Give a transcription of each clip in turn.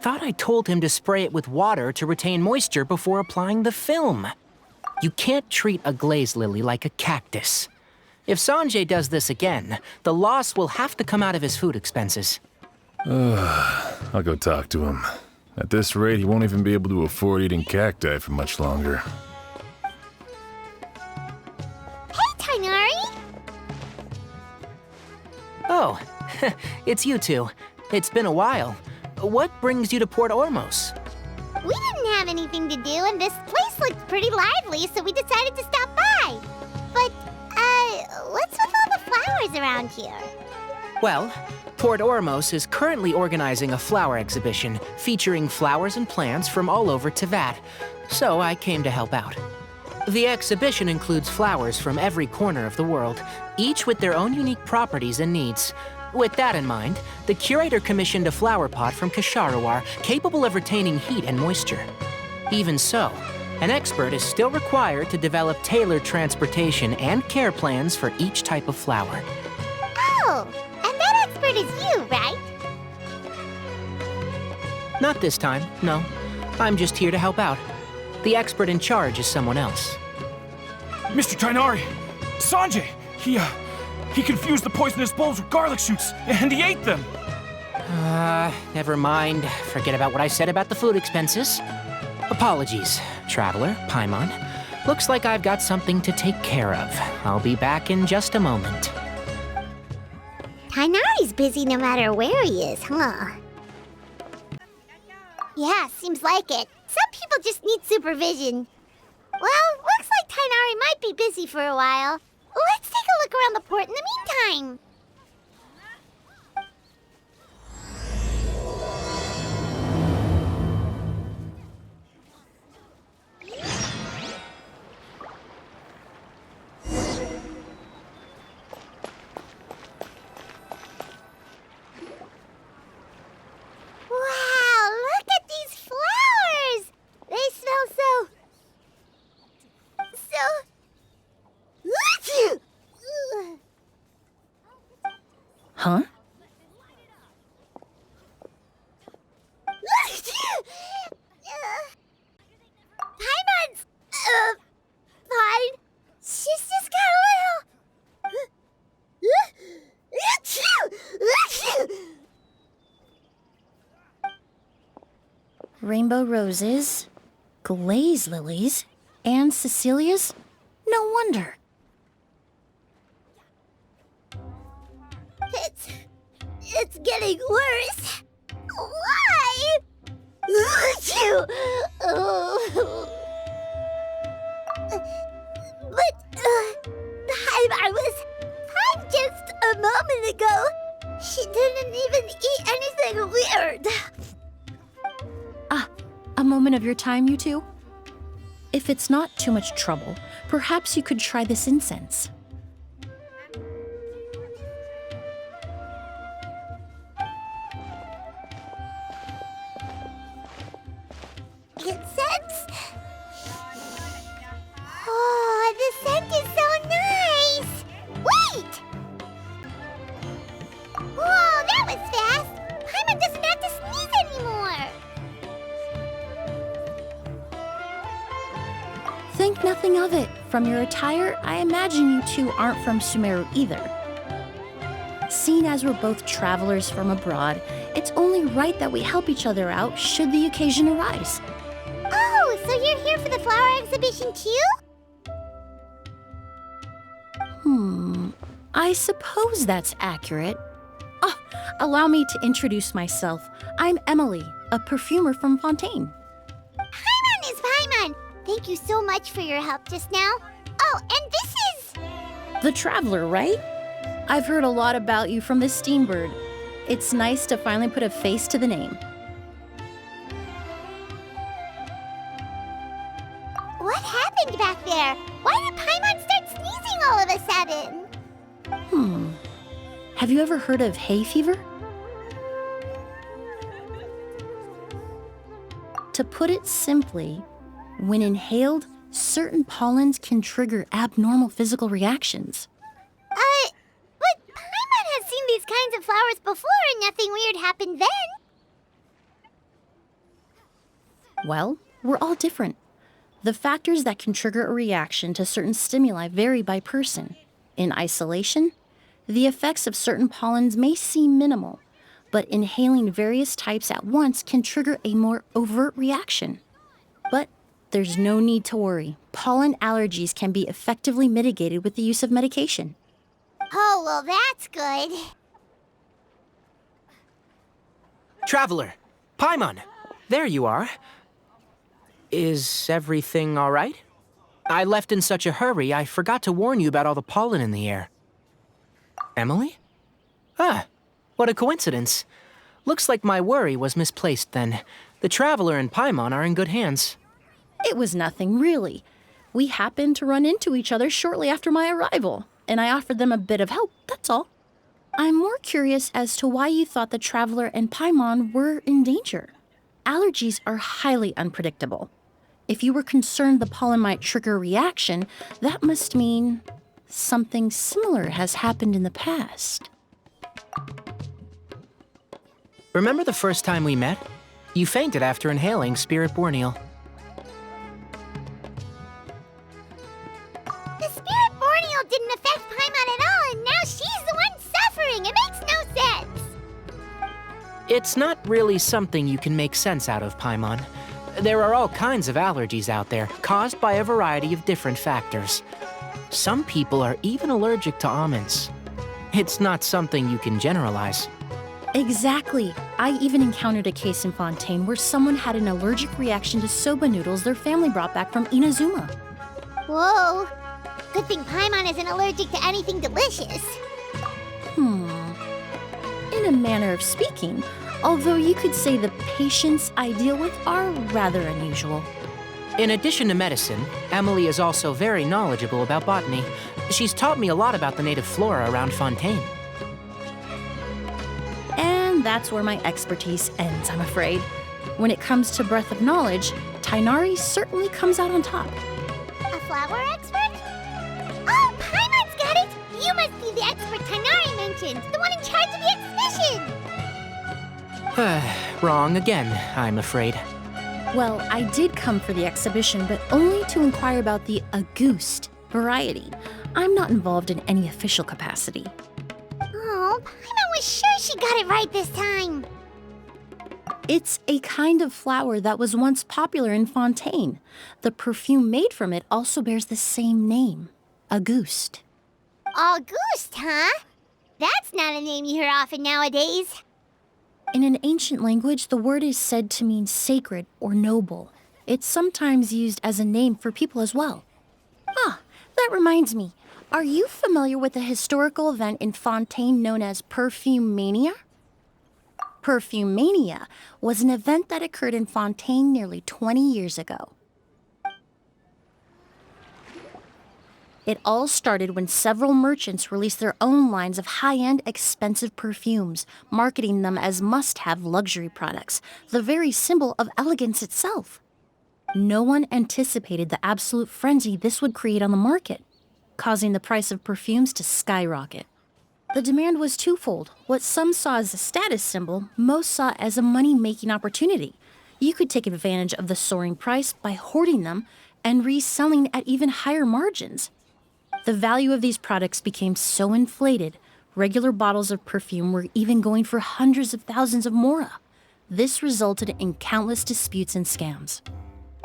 thought I told him to spray it with water to retain moisture before applying the film. You can't treat a glaze lily like a cactus. If Sanjay does this again, the loss will have to come out of his food expenses. I'll go talk to him. At this rate, he won't even be able to afford eating cacti for much longer. Hey, Tighnari! Oh, it's you two. It's been a while. What brings you to Port Ormos? We didn't have anything to do, and this place looked pretty lively, so we decided to stop by. But, what's with all the flowers around here? Well, Port Ormos is currently organizing a flower exhibition featuring flowers and plants from all over Teyvat, so I came to help out. The exhibition includes flowers from every corner of the world, each with their own unique properties and needs. With that in mind, the curator commissioned a flower pot from Kasharawar capable of retaining heat and moisture. Even so, an expert is still required to develop tailored transportation and care plans for each type of flower. Oh, and that expert is you, right? Not this time, no. I'm just here to help out. The expert in charge is someone else. Mr. Tighnari! Sanjay! He confused the poisonous bulbs with garlic shoots, and he ate them! Never mind. Forget about what I said about the food expenses. Apologies, Traveler, Paimon. Looks like I've got something to take care of. I'll be back in just a moment. Tighnari's busy no matter where he is, huh? Yeah, seems like it. Some people just need supervision. Well, looks like Tighnari might be busy for a while. Let's take a look around the port in the meantime. Wow, look at these flowers! They smell so... Huh? Paimon's... fine. She's just got a little... Rainbow roses, glaze lilies, and Cecilia's? No wonder. It's getting worse. Why? But I was fine just a moment ago. She didn't even eat anything weird. A moment of your time, you two? If it's not too much trouble, perhaps you could try this incense. Incense? Oh, the scent is so nice! Wait! Whoa, that was fast! Paimon doesn't have to sneeze anymore! Think nothing of it. From your attire, I imagine you two aren't from Sumeru either. Seeing as we're both travelers from abroad, it's only right that we help each other out should the occasion arise. Oh, so you're here for the flower exhibition too? I suppose that's accurate. Allow me to introduce myself. I'm Emilie, a perfumer from Fontaine. Paimon is Paimon! Thank you so much for your help just now. Oh, and this is... The Traveler, right? I've heard a lot about you from the Steambird. It's nice to finally put a face to the name. What happened back there? Why did Paimon start sneezing all of a sudden? Have you ever heard of hay fever? To put it simply, when inhaled, certain pollens can trigger abnormal physical reactions. But Paimon has seen these kinds of flowers before and nothing weird happened then. Well, we're all different. The factors that can trigger a reaction to certain stimuli vary by person. In isolation, the effects of certain pollens may seem minimal, but inhaling various types at once can trigger a more overt reaction. But there's no need to worry. Pollen allergies can be effectively mitigated with the use of medication. Oh, well, that's good. Traveler, Paimon, there you are. Is everything all right? I left in such a hurry, I forgot to warn you about all the pollen in the air. Emilie? Ah, what a coincidence. Looks like my worry was misplaced then. The Traveler and Paimon are in good hands. It was nothing, really. We happened to run into each other shortly after my arrival, and I offered them a bit of help, that's all. I'm more curious as to why you thought the Traveler and Paimon were in danger. Allergies are highly unpredictable. If you were concerned the pollen might trigger a reaction, that must mean something similar has happened in the past. Remember the first time we met? You fainted after inhaling Spirit Borneal. The Spirit Borneal didn't affect Paimon at all, and now she's the one suffering. It makes no sense. It's not really something you can make sense out of, Paimon. There are all kinds of allergies out there, caused by a variety of different factors. Some people are even allergic to almonds. It's not something you can generalize. Exactly. I even encountered a case in Fontaine where someone had an allergic reaction to soba noodles their family brought back from Inazuma. Whoa. Good thing Paimon isn't allergic to anything delicious. In a manner of speaking, although you could say the patients I deal with are rather unusual. In addition to medicine, Emilie is also very knowledgeable about botany. She's taught me a lot about the native flora around Fontaine. And that's where my expertise ends, I'm afraid. When it comes to breadth of knowledge, Tighnari certainly comes out on top. A flower expert? Oh, Paimon's got it! You must be the expert Tighnari mentioned, the one in charge of the exhibition! Wrong again, I'm afraid. Well, I did come for the exhibition, but only to inquire about the Auguste variety. I'm not involved in any official capacity. Oh, Paimon was sure she got it right this time. It's a kind of flower that was once popular in Fontaine. The perfume made from it also bears the same name, Auguste. Auguste, huh? That's not a name you hear often nowadays. In an ancient language, the word is said to mean sacred or noble. It's sometimes used as a name for people as well. Ah, that reminds me. Are you familiar with a historical event in Fontaine known as Perfume Mania? Perfume Mania was an event that occurred in Fontaine nearly 20 years ago. It all started when several merchants released their own lines of high-end, expensive perfumes, marketing them as must-have luxury products, the very symbol of elegance itself. No one anticipated the absolute frenzy this would create on the market, causing the price of perfumes to skyrocket. The demand was twofold. What some saw as a status symbol, most saw as a money-making opportunity. You could take advantage of the soaring price by hoarding them and reselling at even higher margins. The value of these products became so inflated, regular bottles of perfume were even going for hundreds of thousands of Mora. This resulted in countless disputes and scams.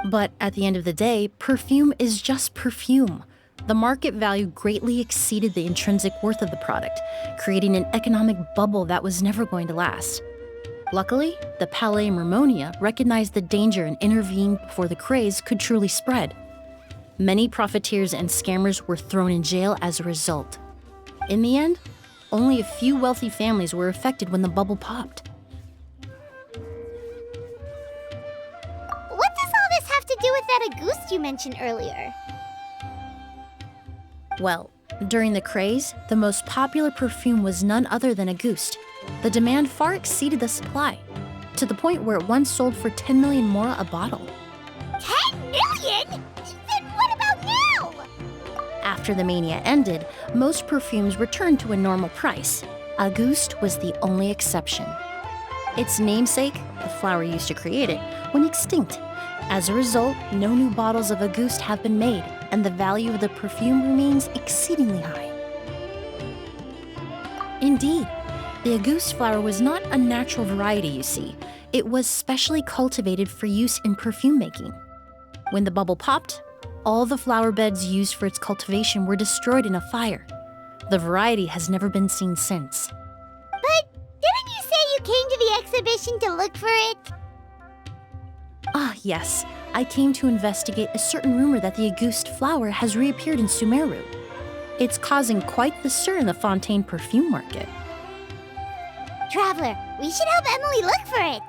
But at the end of the day, perfume is just perfume. The market value greatly exceeded the intrinsic worth of the product, creating an economic bubble that was never going to last. Luckily, the Palais Mermonia recognized the danger and intervened before the craze could truly spread. Many profiteers and scammers were thrown in jail as a result. In the end, only a few wealthy families were affected when the bubble popped. What does all this have to do with that Auguste you mentioned earlier? Well, during the craze, the most popular perfume was none other than Auguste. The demand far exceeded the supply, to the point where it once sold for 10 million Mora a bottle. 10 million? Then what about now? After the mania ended, most perfumes returned to a normal price. Auguste was the only exception. Its namesake, the flower used to create it, went extinct. As a result, no new bottles of Auguste have been made, and the value of the perfume remains exceedingly high. Indeed, the Auguste flower was not a natural variety, you see. It was specially cultivated for use in perfume making. When the bubble popped, all the flower beds used for its cultivation were destroyed in a fire. The variety has never been seen since. But didn't you say you came to the exhibition to look for it? Ah, yes. I came to investigate a certain rumor that the Auguste flower has reappeared in Sumeru. It's causing quite the stir in the Fontaine perfume market. Traveler, we should help Emilie look for it.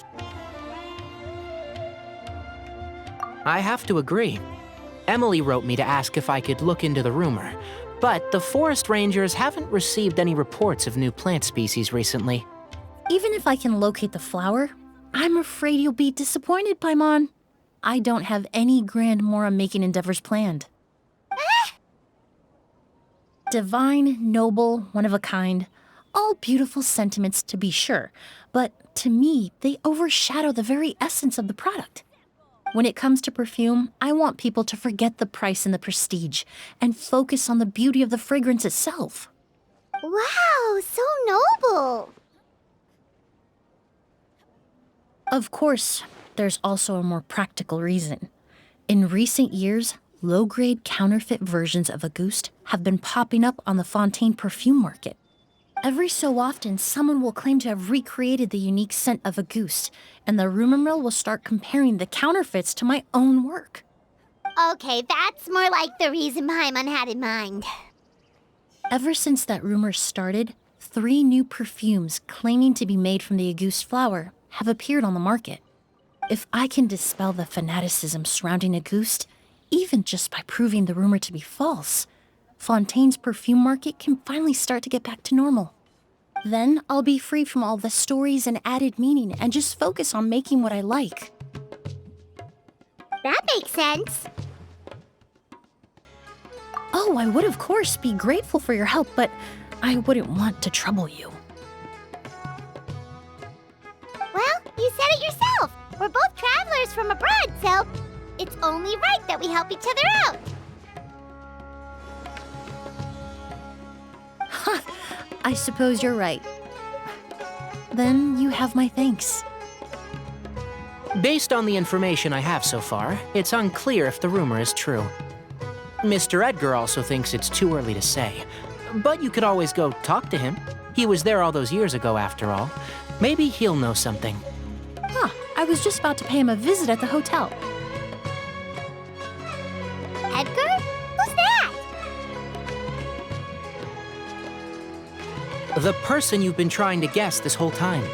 I have to agree. Emilie wrote me to ask if I could look into the rumor, but the forest rangers haven't received any reports of new plant species recently. Even if I can locate the flower, I'm afraid you'll be disappointed, Paimon. I don't have any grand Mora making endeavors planned. Divine, noble, one of a kind. All beautiful sentiments to be sure, but to me, they overshadow the very essence of the product. When it comes to perfume, I want people to forget the price and the prestige and focus on the beauty of the fragrance itself. Wow, so noble. Of course, there's also a more practical reason. In recent years, low-grade counterfeit versions of Auguste have been popping up on the Fontaine perfume market. Every so often, someone will claim to have recreated the unique scent of Auguste, and the rumor mill will start comparing the counterfeits to my own work. Okay, that's more like the reason Paimon had in mind. Ever since that rumor started, 3 new perfumes claiming to be made from the Auguste flower have appeared on the market. If I can dispel the fanaticism surrounding Auguste, even just by proving the rumor to be false, Fontaine's perfume market can finally start to get back to normal. Then I'll be free from all the stories and added meaning and just focus on making what I like. That makes sense. Oh, I would of course be grateful for your help, but I wouldn't want to trouble you. Well, you said it yourself. We're both travelers from abroad, so it's only right that we help each other out. Huh, I suppose you're right. Then you have my thanks. Based on the information I have so far, it's unclear if the rumor is true. Mr. Edgar also thinks it's too early to say, but you could always go talk to him. He was there all those years ago, after all. Maybe he'll know something. Huh, I was just about to pay him a visit at the hotel. Edgar? Who's that? The person you've been trying to guess this whole time.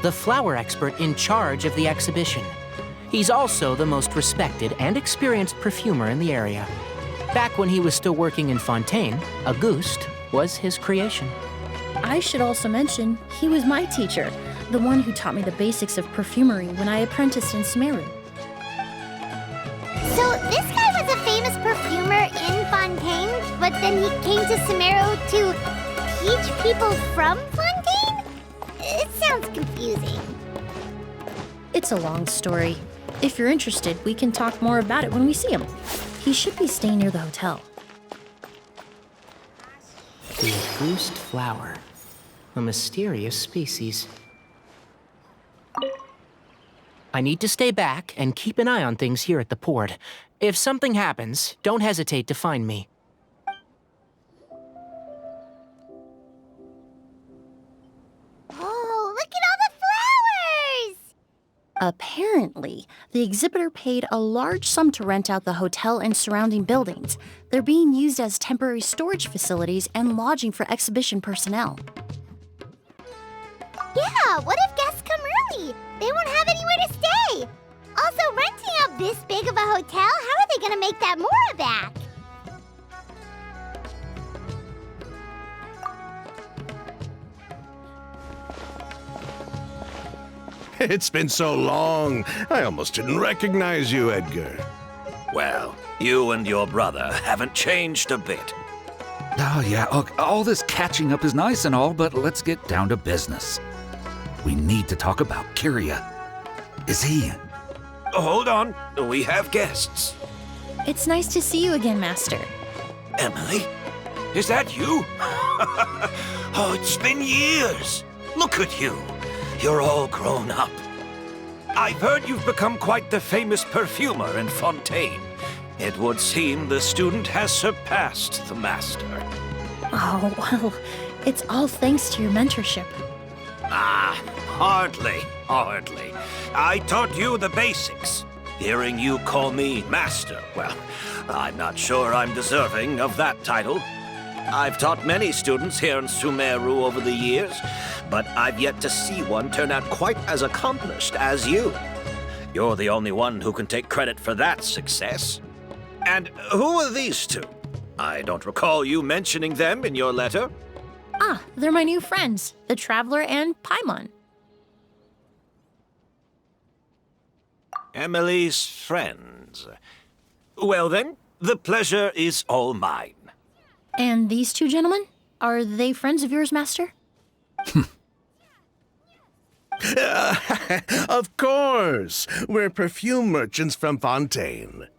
The flower expert in charge of the exhibition. He's also the most respected and experienced perfumer in the area. Back when he was still working in Fontaine, Auguste was his creation. I should also mention, he was my teacher, the one who taught me the basics of perfumery when I apprenticed in Sumeru. So this guy was a famous perfumer in Fontaine, but then he came to Sumeru to teach people from Fontaine? It sounds confusing. It's a long story. If you're interested, we can talk more about it when we see him. He should be staying near the hotel. The Auguste flower. A mysterious species. I need to stay back and keep an eye on things here at the port. If something happens, don't hesitate to find me. Oh, look at all the flowers! Apparently, the exhibitor paid a large sum to rent out the hotel and surrounding buildings. They're being used as temporary storage facilities and lodging for exhibition personnel. Yeah, what if guests come early? They won't have anywhere to stay. Also, renting out this big of a hotel, how are they gonna make that Mora back? It's been so long, I almost didn't recognize you, Edgar. Well, you and your brother haven't changed a bit. Oh, yeah, look, all this catching up is nice and all, but let's get down to business. We need to talk about Kirya. Is he... Hold on, we have guests. It's nice to see you again, Master. Emilie? Is that you? Oh, it's been years. Look at you. You're all grown up. I've heard you've become quite the famous perfumer in Fontaine. It would seem the student has surpassed the master. Oh, well, it's all thanks to your mentorship. Ah, hardly. I taught you the basics. Hearing you call me master, well, I'm not sure I'm deserving of that title. I've taught many students here in Sumeru over the years, but I've yet to see one turn out quite as accomplished as you. You're the only one who can take credit for that success. And who are these two? I don't recall you mentioning them in your letter. Ah, they're my new friends, the Traveler and Paimon. Emilie's friends. Well then, the pleasure is all mine. And these two gentlemen? Are they friends of yours, Master? Of course! We're perfume merchants from Fontaine.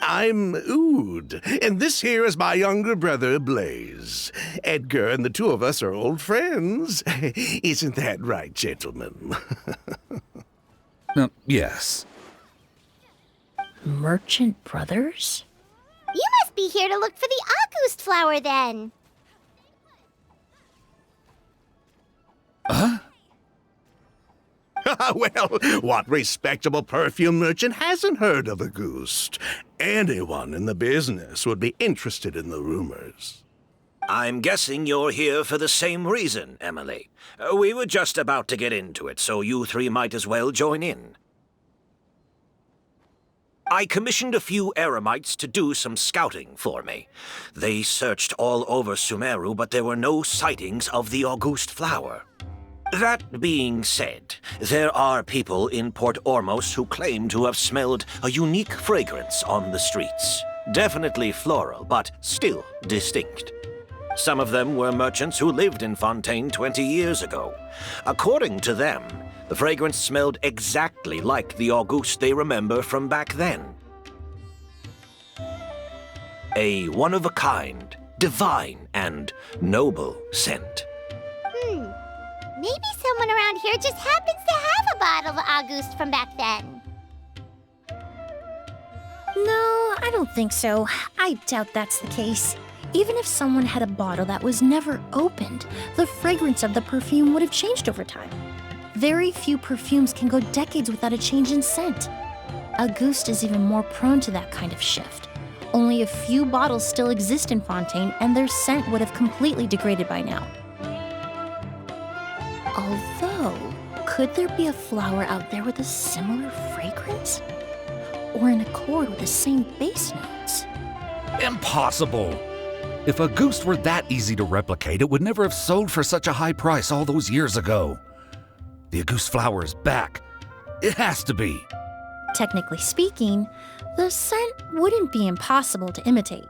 I'm Oud, and this here is my younger brother, Blaze. Edgar and the two of us are old friends. Isn't that right, gentlemen? Yes. Merchant brothers? You must be here to look for the August flower, then. Well, what respectable perfume merchant hasn't heard of a goose? Anyone in the business would be interested in the rumors. I'm guessing you're here for the same reason, Emilie. We were just about to get into it, so you three might as well join in. I commissioned a few eremites to do some scouting for me. They searched all over Sumeru, but there were no sightings of the August flower. That being said, there are people in Port Ormos who claim to have smelled a unique fragrance on the streets. Definitely floral, but still distinct. Some of them were merchants who lived in Fontaine 20 years ago. According to them, the fragrance smelled exactly like the August they remember from back then. A one-of-a-kind, divine, and noble scent. Maybe someone around here just happens to have a bottle of August from back then. No, I don't think so. I doubt that's the case. Even if someone had a bottle that was never opened, the fragrance of the perfume would have changed over time. Very few perfumes can go decades without a change in scent. August is even more prone to that kind of shift. Only a few bottles still exist in Fontaine, and their scent would have completely degraded by now. Although, could there be a flower out there with a similar fragrance? Or in accord with the same base notes? Impossible! If a goose were that easy to replicate, it would never have sold for such a high price all those years ago. The goose flower is back. It has to be. Technically speaking, the scent wouldn't be impossible to imitate.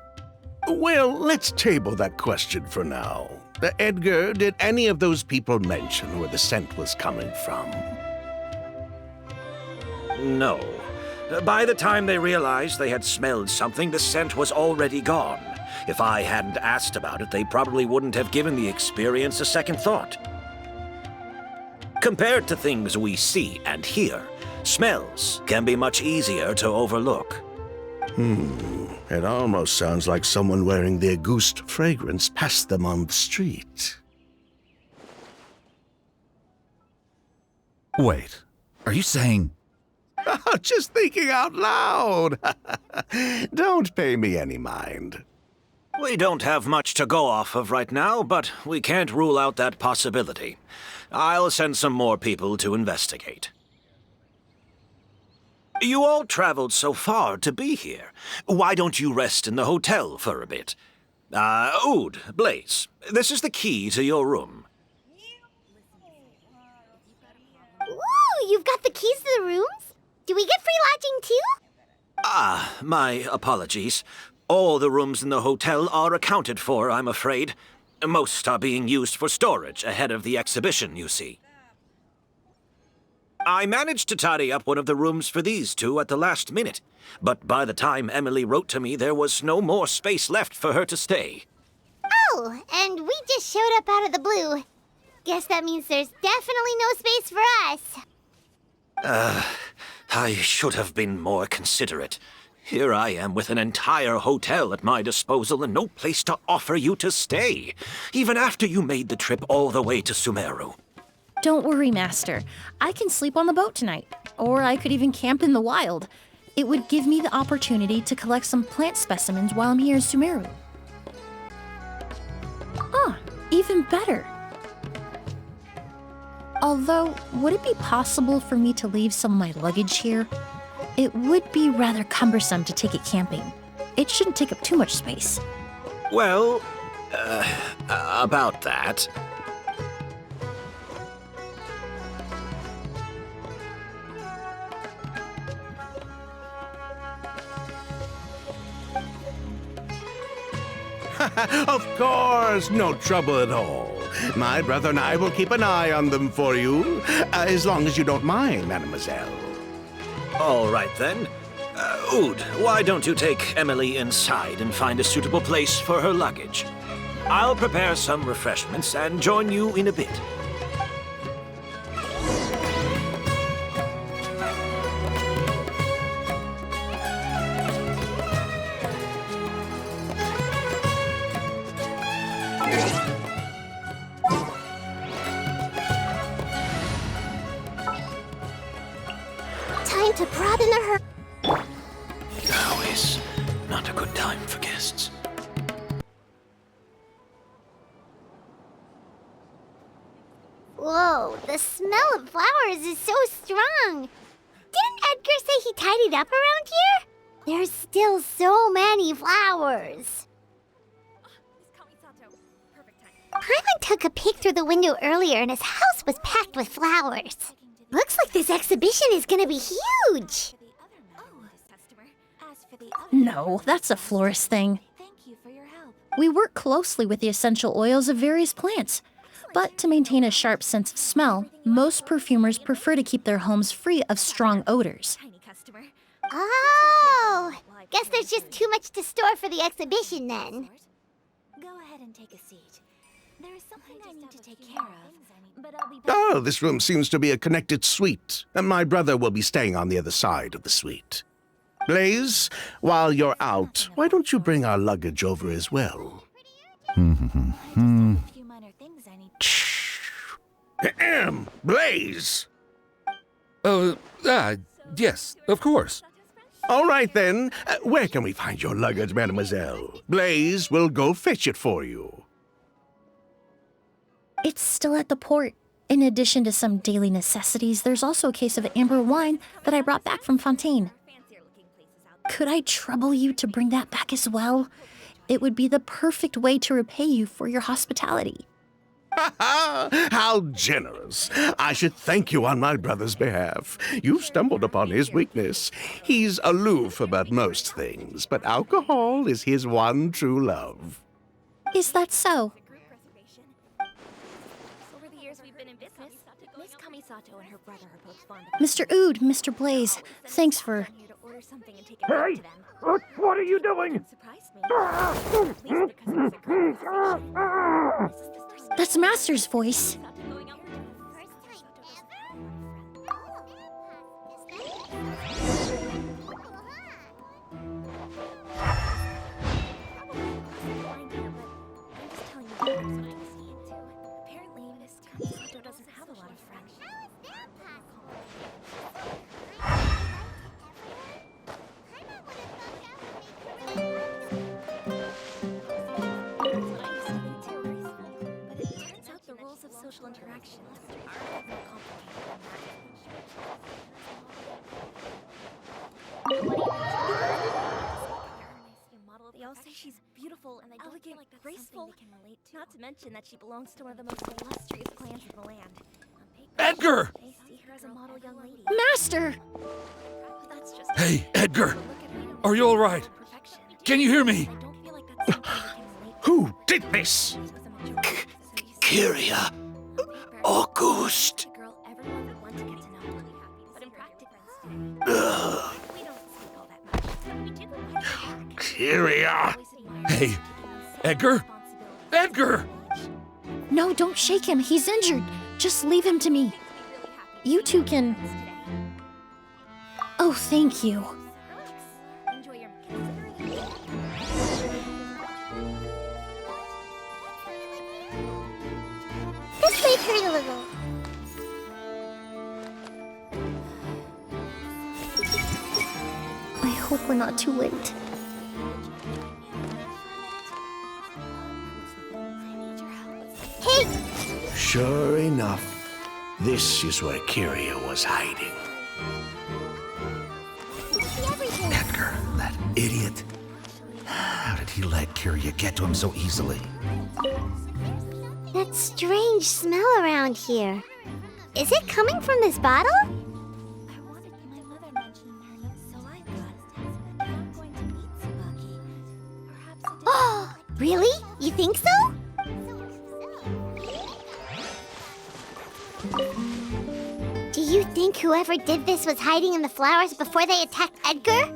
Well, let's table that question for now. Edgar, did any of those people mention where the scent was coming from? No. By the time they realized they had smelled something, the scent was already gone. If I hadn't asked about it, they probably wouldn't have given the experience a second thought. Compared to things we see and hear, smells can be much easier to overlook. It almost sounds like someone wearing the August fragrance passed them on the street. Wait, are you saying... Just thinking out loud. Don't pay me any mind. We don't have much to go off of right now, but we can't rule out that possibility. I'll send some more people to investigate. You all traveled so far to be here. Why don't you rest in the hotel for a bit? Oud, Blaze, this is the key to your room. Ooh, you've got the keys to the rooms? Do we get free lodging too? My apologies. All the rooms in the hotel are accounted for, I'm afraid. Most are being used for storage ahead of the exhibition, you see. I managed to tidy up one of the rooms for these two at the last minute, but by the time Emilie wrote to me, there was no more space left for her to stay. Oh, and we just showed up out of the blue. Guess that means there's definitely no space for us. I should have been more considerate. Here I am with an entire hotel at my disposal and no place to offer you to stay, even after you made the trip all the way to Sumeru. Don't worry, Master. I can sleep on the boat tonight, or I could even camp in the wild. It would give me the opportunity to collect some plant specimens while I'm here in Sumeru. Ah, even better. Although, would it be possible for me to leave some of my luggage here? It would be rather cumbersome to take it camping. It shouldn't take up too much space. Well, about that. Of course, no trouble at all. My brother and I will keep an eye on them for you, as long as you don't mind, mademoiselle. All right, then. Oud, why don't you take Emilie inside and find a suitable place for her luggage? I'll prepare some refreshments and join you in a bit. Time to broaden the her. Now is not a good time for guests. Whoa, the smell of flowers is so strong. Didn't Edgar say he tidied up around here? There's still so many flowers. Paimon took a peek through the window earlier and his house was packed with flowers. Looks like this exhibition is gonna be huge. No, that's a florist thing. We work closely with the essential oils of various plants. But to maintain a sharp sense of smell, most perfumers prefer to keep their homes free of strong odors. Oh, guess there's just too much to store for the exhibition then. Go ahead and take a seat. There is something I need to take care of, but I'll be back. Oh, this room seems to be a connected suite, and my brother will be staying on the other side of the suite. Blaze, while you're out, why don't you bring our luggage over as well? Ahem, Blaze! Yes, of course. All right then, where can we find your luggage, mademoiselle? Blaze will go fetch it for you. It's still at the port. In addition to some daily necessities, there's also a case of amber wine that I brought back from Fontaine. Could I trouble you to bring that back as well? It would be the perfect way to repay you for your hospitality. How generous. I should thank you on my brother's behalf. You've stumbled upon his weakness. He's aloof about most things, but alcohol is his one true love. Is that so? Over the years we've been in business, Miss Kamisato and her brother are both fond of Mr. Oud, Mr. Blaze, thanks for... here to order something and take it back to them. What are you doing? Surprised me. At least because it was a group reservation. This is the first That's Master's voice. going out for dinner. Apparently, Miss Kamisato doesn't have a lot of friends. But it turns out the rules of social interaction are more complicated than that. They all say she's beautiful and elegant, graceful, not to mention that she belongs to one of the most illustrious clans in the land. On paper, Edgar! they see her as a model young lady. Master! But that's just Hey, Edgar! look at her Are you all right? perfection. Can you hear me? I don't feel like that's something we can relate to. Who did this? She was a Kirya. August. The girl everyone would want to get to know. But in practice, we don't speak all that much. But we do go quite a bit. Kirya! Hey, Edgar? Edgar! No, don't shake him. He's injured. Just leave him to me. You two can... Oh, thank you. Enjoy your This might hurt a little. I hope we're not too late. Hey! Sure enough, this is where Kirya was hiding. See everything. Edgar, that idiot. How did he let Kirya get to him so easily? That strange smell around here. Is it coming from this bottle? I wanted my mother mentioned her, so I got. I'm going to meet Tsubaki. Perhaps a Oh, really? You think so? Do you think whoever did this was hiding in the flowers before they attacked Edgar?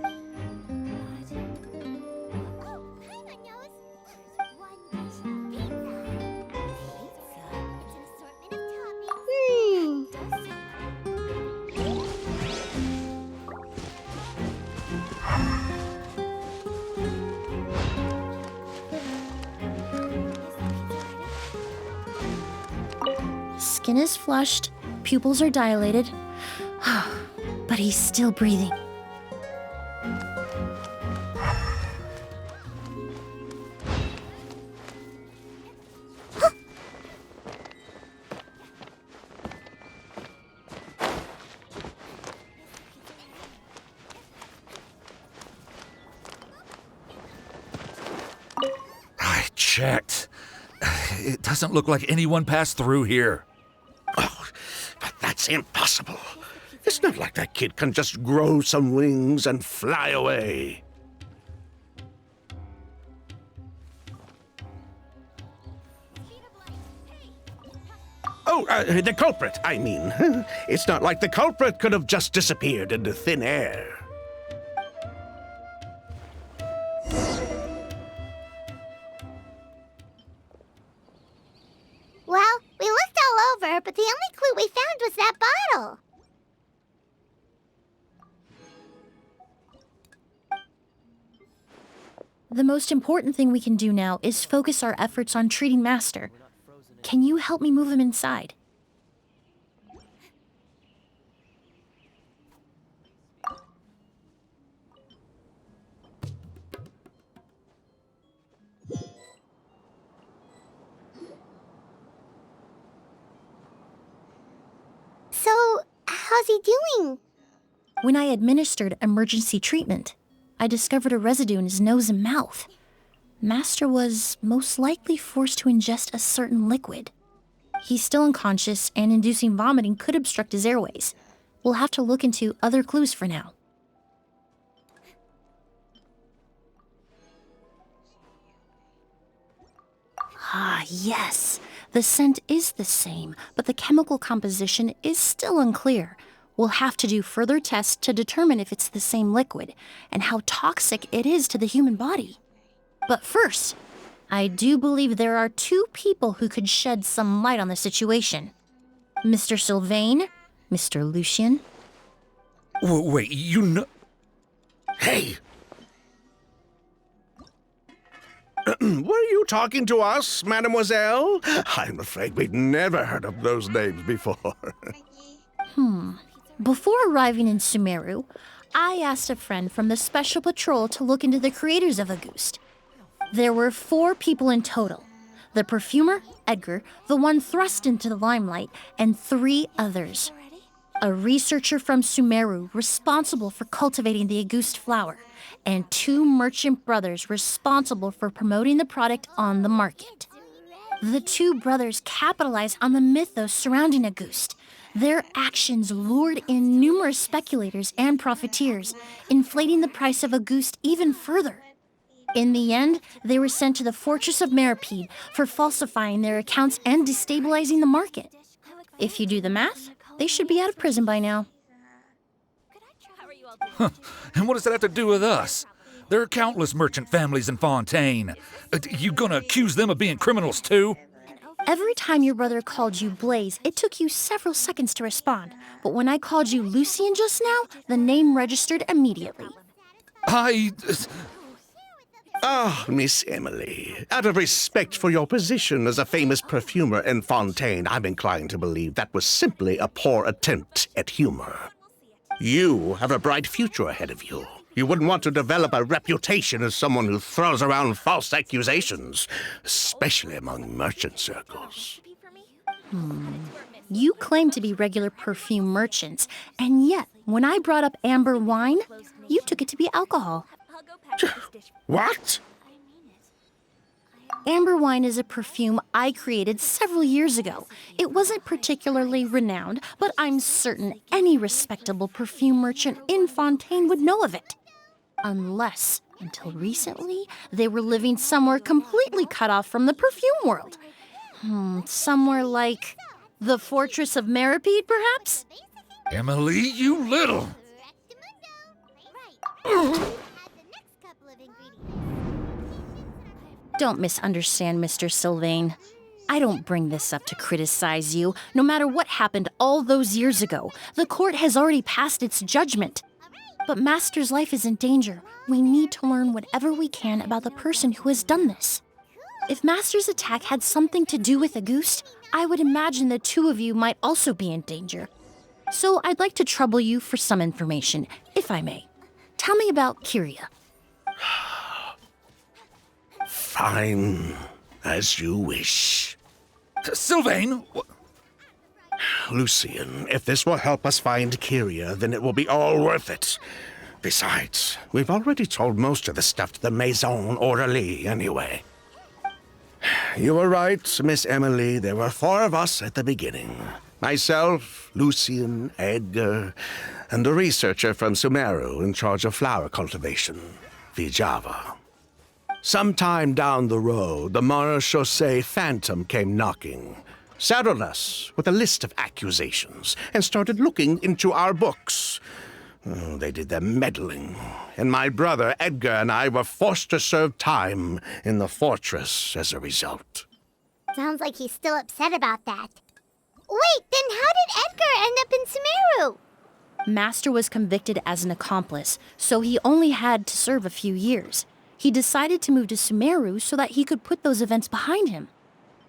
Hmm. Skin is flushed, pupils are dilated, but he's still breathing. I checked. It doesn't look like anyone passed through here. Oh, but that's impossible. It's not like that kid can just grow some wings and fly away. Oh, the culprit, I mean. It's not like the culprit could have just disappeared into thin air. Well, we looked all over, but the only clue we found was that bottle. The most important thing we can do now is focus our efforts on treating Master. Can you help me move him inside? So, how's he doing? When I administered emergency treatment, I discovered a residue in his nose and mouth. Master was most likely forced to ingest a certain liquid. He's still unconscious, and inducing vomiting could obstruct his airways. We'll have to look into other clues for now. Ah, yes. The scent is the same, but the chemical composition is still unclear. We'll have to do further tests to determine if it's the same liquid and how toxic it is to the human body. But first, I do believe there are two people who could shed some light on the situation. Mr. Sylvain, Mr. Lucien. Wait, you know... Hey! Were you talking to us, mademoiselle? I'm afraid we'd never heard of those names before. Before arriving in Sumeru, I asked a friend from the Special Patrol to look into the creators of Auguste. There were 4 people in total. The perfumer, Edgar, the one thrust into the limelight, and 3 others. A researcher from Sumeru responsible for cultivating the Auguste flower, and 2 merchant brothers responsible for promoting the product on the market. The 2 brothers capitalized on the mythos surrounding Auguste. Their actions lured in numerous speculators and profiteers, inflating the price of Auguste even further. In the end, they were sent to the Fortress of Meripede for falsifying their accounts and destabilizing the market. If you do the math, they should be out of prison by now. And what does that have to do with us? There are countless merchant families in Fontaine. You gonna accuse them of being criminals too? Every time your brother called you Blaze, it took you several seconds to respond. But when I called you Lucien just now, the name registered immediately. Ah, Miss Emilie, out of respect for your position as a famous perfumer in Fontaine, I'm inclined to believe that was simply a poor attempt at humor. You have a bright future ahead of you. You wouldn't want to develop a reputation as someone who throws around false accusations, especially among merchant circles. You claim to be regular perfume merchants, and yet, when I brought up amber wine, you took it to be alcohol. What? Amber wine is a perfume I created several years ago. It wasn't particularly renowned, but I'm certain any respectable perfume merchant in Fontaine would know of it. Unless, until recently, they were living somewhere completely cut off from the perfume world. Somewhere like the Fortress of Meripede, perhaps? Emilie, you little! Don't misunderstand, Mr. Sylvain. I don't bring this up to criticize you. No matter what happened all those years ago, the court has already passed its judgment. But Master's life is in danger. We need to learn whatever we can about the person who has done this. If Master's attack had something to do with Auguste, I would imagine the two of you might also be in danger. So I'd like to trouble you for some information, if I may. Tell me about Kirya. Fine, as you wish. Sylvain! Lucien, if this will help us find Kirya, then it will be all worth it. Besides, we've already told most of the stuff to the Maison Orderly anyway. You were right, Miss Emilie. There were 4 of us at the beginning. Myself, Lucien, Edgar, and a researcher from Sumeru in charge of flower cultivation, Vijava. Sometime down the road, the Mora Chaussee Phantom came knocking, saddled us with a list of accusations, and started looking into our books. They did their meddling, and my brother Edgar and I were forced to serve time in the fortress as a result. Sounds like he's still upset about that. Wait, then how did Edgar end up in Sumeru? Master was convicted as an accomplice, so he only had to serve a few years. He decided to move to Sumeru so that he could put those events behind him.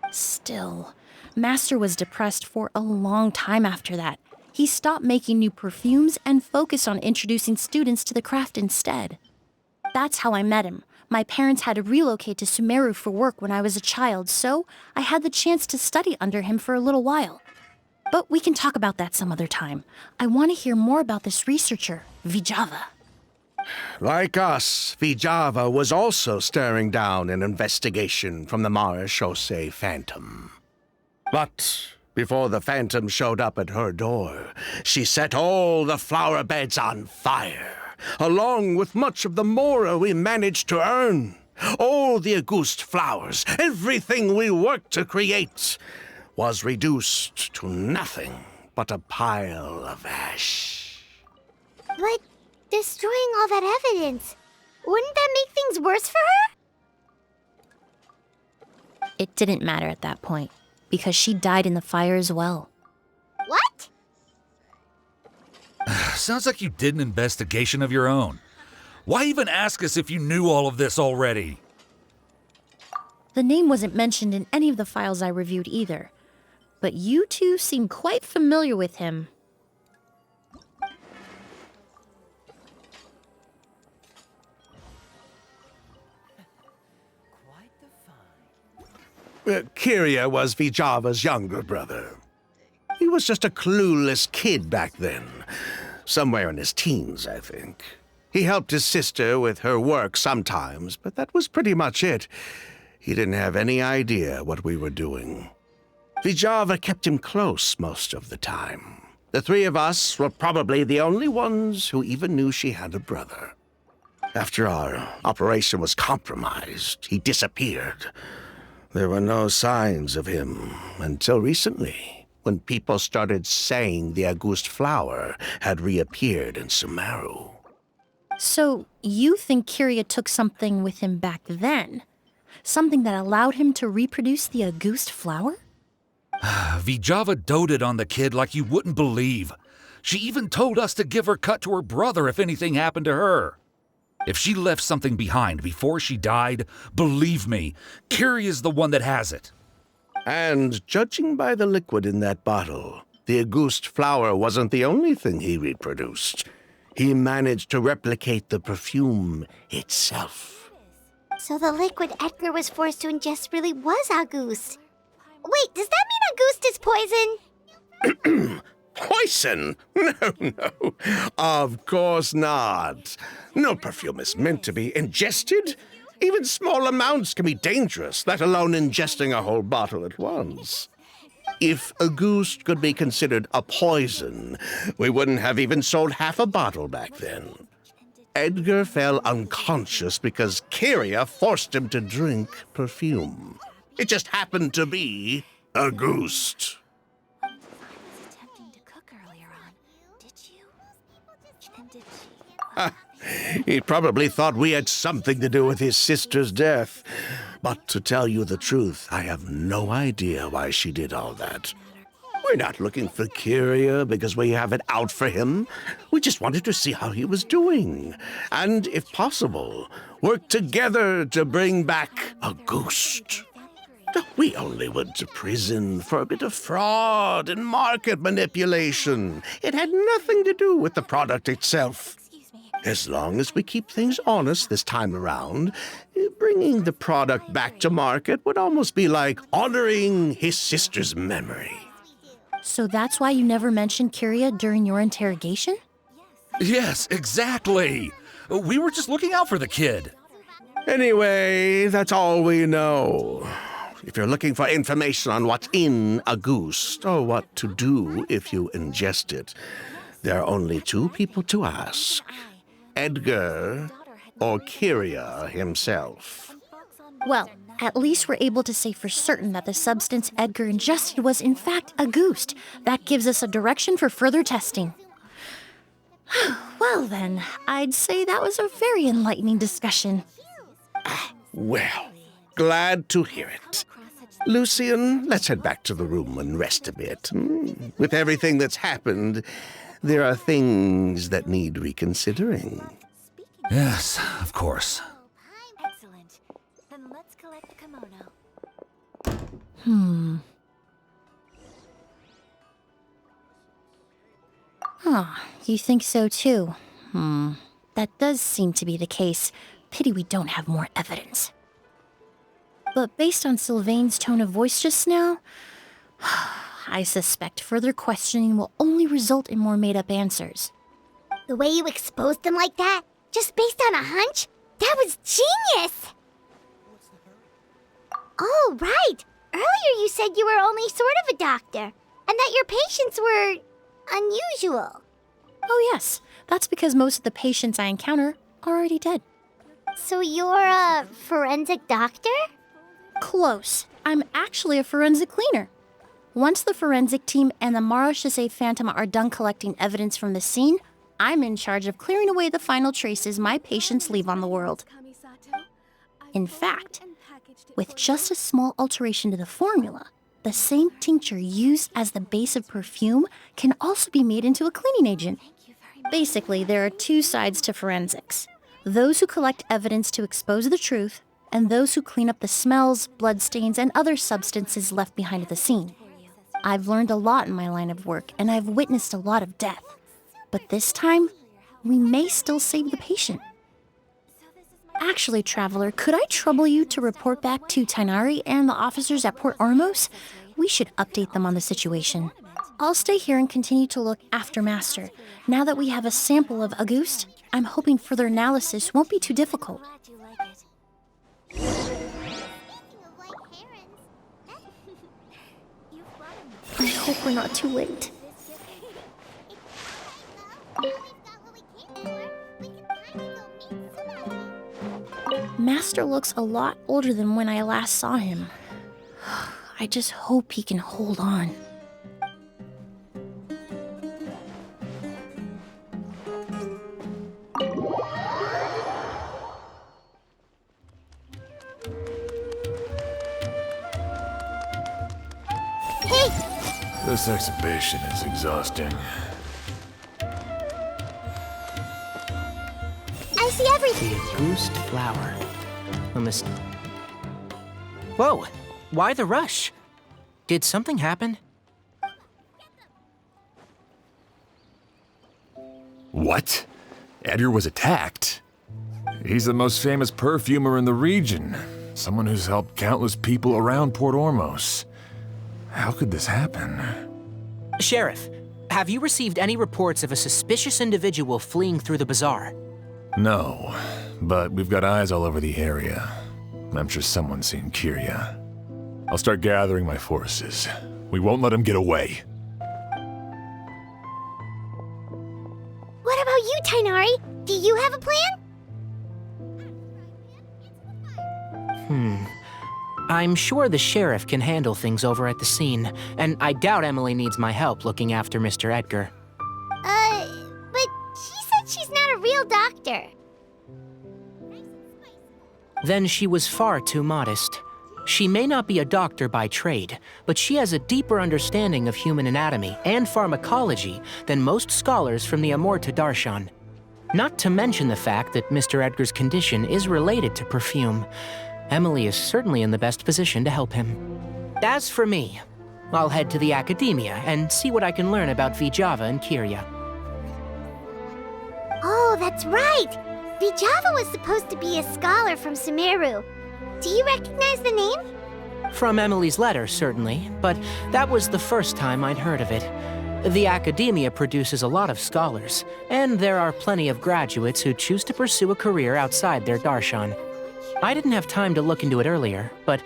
Still, Master was depressed for a long time after that. He stopped making new perfumes and focused on introducing students to the craft instead. That's how I met him. My parents had to relocate to Sumeru for work when I was a child, so I had the chance to study under him for a little while. But we can talk about that some other time. I want to hear more about this researcher, Vijava. Like us, Vijava was also staring down an investigation from the Mora Chaussee Phantom. But before the Phantom showed up at her door, she set all the flower beds on fire, along with much of the Mora we managed to earn. All the Auguste flowers, everything we worked to create, was reduced to nothing but a pile of ash. But destroying all that evidence, wouldn't that make things worse for her? It didn't matter at that point, because she died in the fire as well. What? Sounds like you did an investigation of your own. Why even ask us if you knew all of this already? The name wasn't mentioned in any of the files I reviewed either. But you two seem quite familiar with him. Kirya was Vijava's younger brother. He was just a clueless kid back then. Somewhere in his teens, I think. He helped his sister with her work sometimes, but that was pretty much it. He didn't have any idea what we were doing. Vijava kept him close most of the time. The 3 of us were probably the only ones who even knew she had a brother. After our operation was compromised, he disappeared. There were no signs of him until recently, when people started saying the August flower had reappeared in Sumeru. So, you think Kirya took something with him back then? Something that allowed him to reproduce the August flower? Vijava doted on the kid like you wouldn't believe. She even told us to give her cut to her brother if anything happened to her. If she left something behind before she died, believe me, Kirya's the one that has it. And judging by the liquid in that bottle, the August flower wasn't the only thing he reproduced. He managed to replicate the perfume itself. So the liquid Edgar was forced to ingest really was August. Wait, does that mean August is poison? Poison? No. Of course not. No perfume is meant to be ingested. Even small amounts can be dangerous, let alone ingesting a whole bottle at once. If August could be considered a poison, we wouldn't have even sold half a bottle back then. Edgar fell unconscious because Kirya forced him to drink perfume. It just happened to be August. Attempting to cook earlier on. Did you? And did she? He probably thought we had something to do with his sister's death. But to tell you the truth, I have no idea why she did all that. We're not looking for Kirya because we have it out for him. We just wanted to see how he was doing. And, if possible, work together to bring back August. We only went to prison for a bit of fraud and market manipulation. It had nothing to do with the product itself. As long as we keep things honest this time around, bringing the product back to market would almost be like honoring his sister's memory. So that's why you never mentioned Kirya during your interrogation? Yes, exactly. We were just looking out for the kid. Anyway, that's all we know. If you're looking for information on what's in August, or what to do if you ingest it, there are only two people to ask. Edgar or Kirya himself. Well, at least we're able to say for certain that the substance Edgar ingested was in fact August. That gives us a direction for further testing. Well then, I'd say that was a very enlightening discussion. Well, glad to hear it. Lucian, let's head back to the room and rest a bit. With everything that's happened, there are things that need reconsidering. Yes, of course. Excellent. Then let's collect the kimono. You think so too? That does seem to be the case. Pity we don't have more evidence. But based on Sylvain's tone of voice just now, I suspect further questioning will only result in more made-up answers. The way you exposed them like that, just based on a hunch? That was genius! Oh, right! Earlier you said you were only sort of a doctor, and that your patients were unusual. Oh yes, that's because most of the patients I encounter are already dead. So you're a forensic doctor? Close. I'm actually a forensic cleaner. Once the forensic team and the Mora Phantom are done collecting evidence from the scene, I'm in charge of clearing away the final traces my patients leave on the world. In fact, with just a small alteration to the formula, the same tincture used as the base of perfume can also be made into a cleaning agent. Basically, there are two sides to forensics. Those who collect evidence to expose the truth, and those who clean up the smells, bloodstains, and other substances left behind at the scene. I've learned a lot in my line of work, and I've witnessed a lot of death. But this time, we may still save the patient. Actually, Traveler, could I trouble you to report back to Tighnari and the officers at Port Ormos? We should update them on the situation. I'll stay here and continue to look after Master. Now that we have a sample of August, I'm hoping further analysis won't be too difficult. I hope we're not too late. Master looks a lot older than when I last saw him. I just hope he can hold on. This exhibition is exhausting. I see everything. The Auguste flower. Whoa! Why the rush? Did something happen? What? Edgar was attacked? He's the most famous perfumer in the region. Someone who's helped countless people around Port Ormos. How could this happen? Sheriff, have you received any reports of a suspicious individual fleeing through the bazaar? No, but we've got eyes all over the area. I'm sure someone's seen Kirya. I'll start gathering my forces. We won't let him get away. What about you, Tainari? Do you have a plan? I'm sure the sheriff can handle things over at the scene, and I doubt Emilie needs my help looking after Mr. Edgar. But she said she's not a real doctor. Then she was far too modest. She may not be a doctor by trade, but she has a deeper understanding of human anatomy and pharmacology than most scholars from the Amorta Darshan. Not to mention the fact that Mr. Edgar's condition is related to perfume. Emilie is certainly in the best position to help him. As for me, I'll head to the academia and see what I can learn about Vijava and Kirya. Oh, that's right! Vijava was supposed to be a scholar from Sumeru. Do you recognize the name? From Emilie's letter, certainly, but that was the first time I'd heard of it. The academia produces a lot of scholars, and there are plenty of graduates who choose to pursue a career outside their darshan. I didn't have time to look into it earlier, but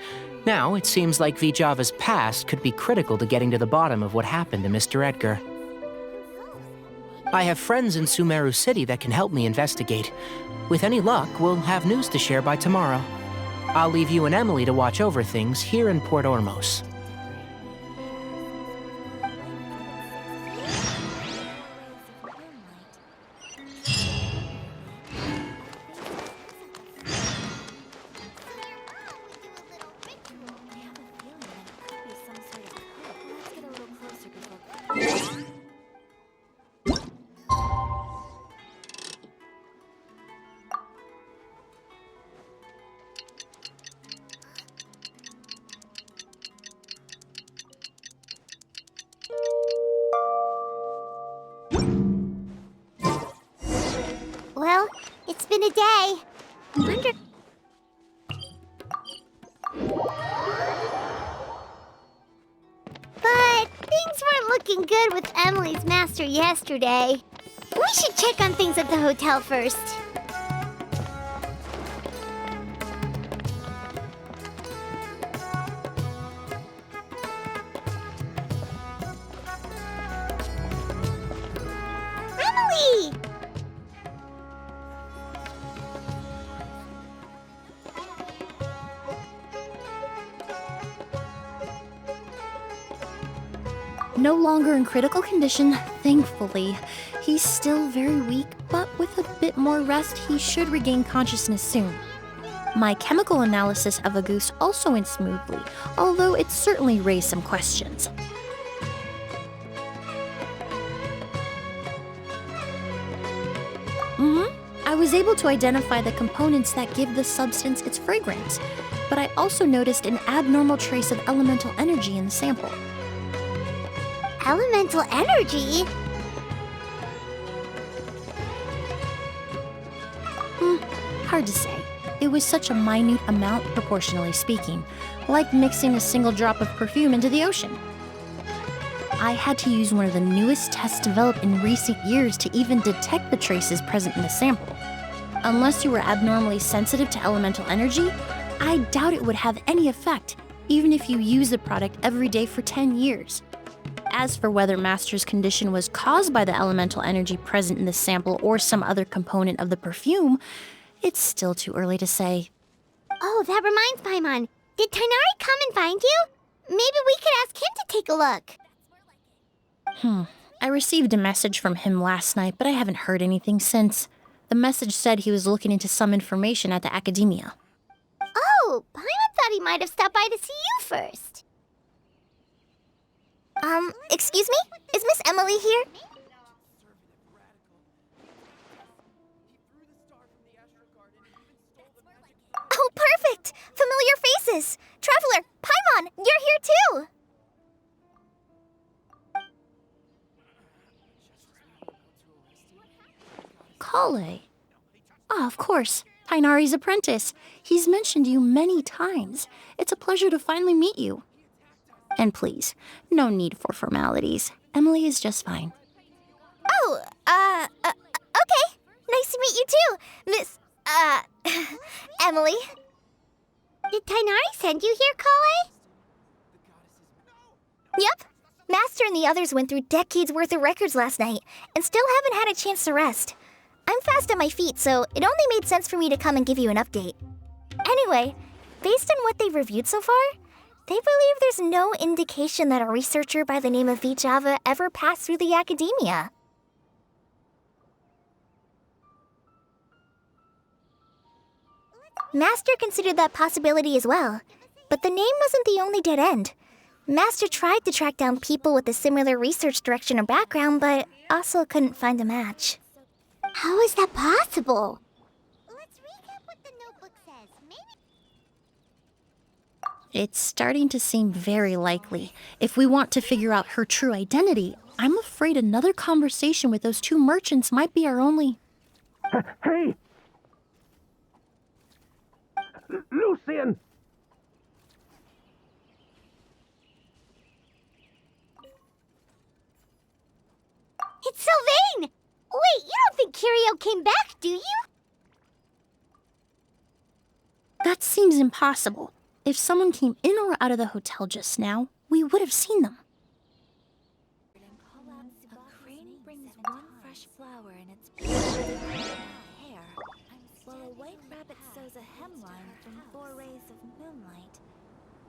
now it seems like Vijava's past could be critical to getting to the bottom of what happened to Mr. Edgar. I have friends in Sumeru City that can help me investigate. With any luck, we'll have news to share by tomorrow. I'll leave you and Emilie to watch over things here in Port Ormos. Well, it's been a day. But things weren't looking good with Emilie's master yesterday. We should check on things at the hotel first. Emilie! No longer in critical condition, thankfully. He's still very weak, but with a bit more rest, he should regain consciousness soon. My chemical analysis of Auguste also went smoothly, although it certainly raised some questions. I was able to identify the components that give the substance its fragrance, but I also noticed an abnormal trace of elemental energy in the sample. Elemental energy? Hard to say. It was such a minute amount, proportionally speaking, like mixing a single drop of perfume into the ocean. I had to use one of the newest tests developed in recent years to even detect the traces present in the sample. Unless you were abnormally sensitive to elemental energy, I doubt it would have any effect, even if you use the product every day for 10 years. As for whether Master's condition was caused by the elemental energy present in the sample or some other component of the perfume, it's still too early to say. Oh, that reminds Paimon. Did Tighnari come and find you? Maybe we could ask him to take a look. I received a message from him last night, but I haven't heard anything since. The message said he was looking into some information at the academia. Oh, Paimon thought he might have stopped by to see you first. Excuse me? Is Miss Emilie here? Oh, perfect! Familiar faces! Traveler, Paimon, you're here too! Kale. Ah, of course. Tighnari's apprentice. He's mentioned you many times. It's a pleasure to finally meet you. And please, no need for formalities. Emilie is just fine. Oh, okay. Nice to meet you too, Miss, Emilie. Did Tighnari send you here, Kale? Yep. Master and the others went through decades worth of records last night, and still haven't had a chance to rest. I'm fast on my feet, so it only made sense for me to come and give you an update. Anyway, based on what they've reviewed so far, they believe there's no indication that a researcher by the name of Vijava ever passed through the academia. Master considered that possibility as well, but the name wasn't the only dead end. Master tried to track down people with a similar research direction or background, but also couldn't find a match. How is that possible? Let's recap what the notebook says. It's starting to seem very likely. If we want to figure out her true identity, I'm afraid another conversation with those two merchants might be our only... Hey! Lucian! It's Sylvain! Wait, you don't think Kirya came back, do you? That seems impossible. If someone came in or out of the hotel just now, we would have seen them. A crane brings one fresh flower in its hair, while a white rabbit sews a hemline from 4 rays of moonlight.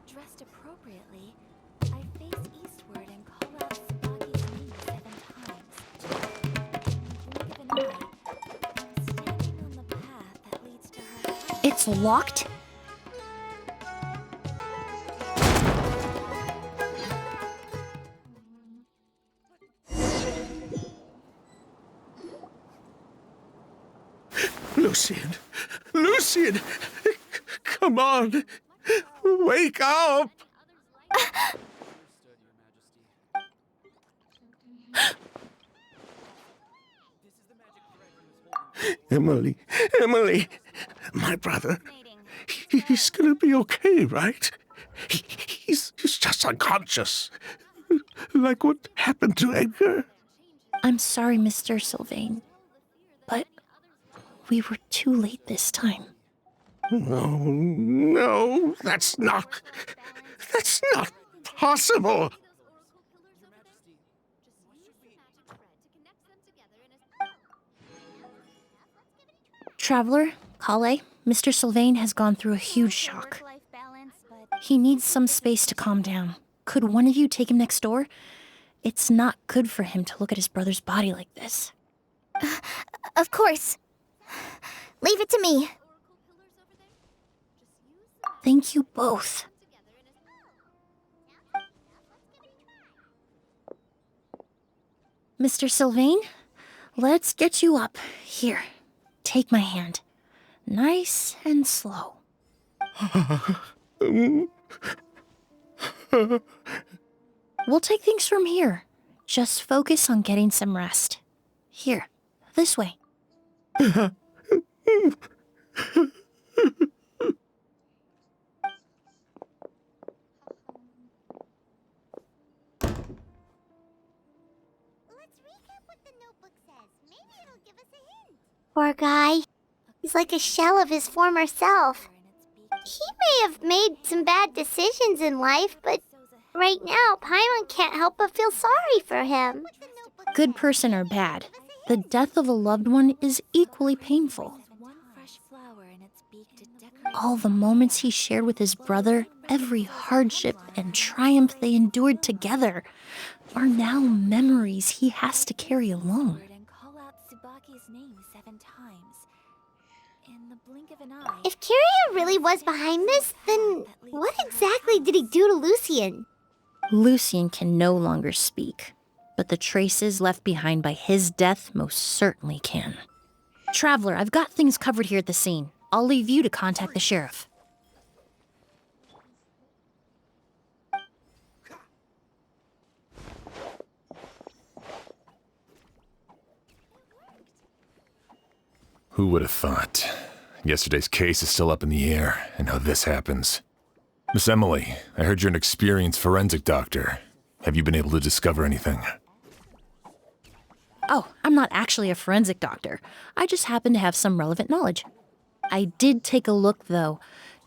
Dressed appropriately, I face eastward and call out Tsubaki's name 7 times. Blink of an eye, I'm standing on the path that leads to her house. It's locked? Lucian! Lucian! Come on! Wake up! Emilie! Emilie! My brother. He's gonna be okay, right? He's just unconscious. Like what happened to Edgar. I'm sorry, Mr. Sylvain, but we were too late this time. No, that's not possible. Traveler, Kale, Mr. Sylvain has gone through a huge shock. He needs some space to calm down. Could one of you take him next door? It's not good for him to look at his brother's body like this. Of course. Leave it to me. Thank you both. Mr. Sylvain, let's get you up. Here, take my hand. Nice and slow. We'll take things from here. Just focus on getting some rest. Here, this way. Poor guy. He's like a shell of his former self. He may have made some bad decisions in life, but right now, Paimon can't help but feel sorry for him. Good person or bad, the death of a loved one is equally painful. One fresh flower in its All the moments he shared with his brother, every hardship and triumph they endured together, are now memories he has to carry alone. And call out Tsubaki's name 7 times. In the blink of an eye. If Kirya really was behind this, then what exactly did he do to Lucien? Lucien can no longer speak, but the traces left behind by his death most certainly can. Traveler, I've got things covered here at the scene. I'll leave you to contact the sheriff. Who would have thought? Yesterday's case is still up in the air, and now this happens. Miss Emilie, I heard you're an experienced forensic doctor. Have you been able to discover anything? Oh, I'm not actually a forensic doctor. I just happen to have some relevant knowledge. I did take a look, though.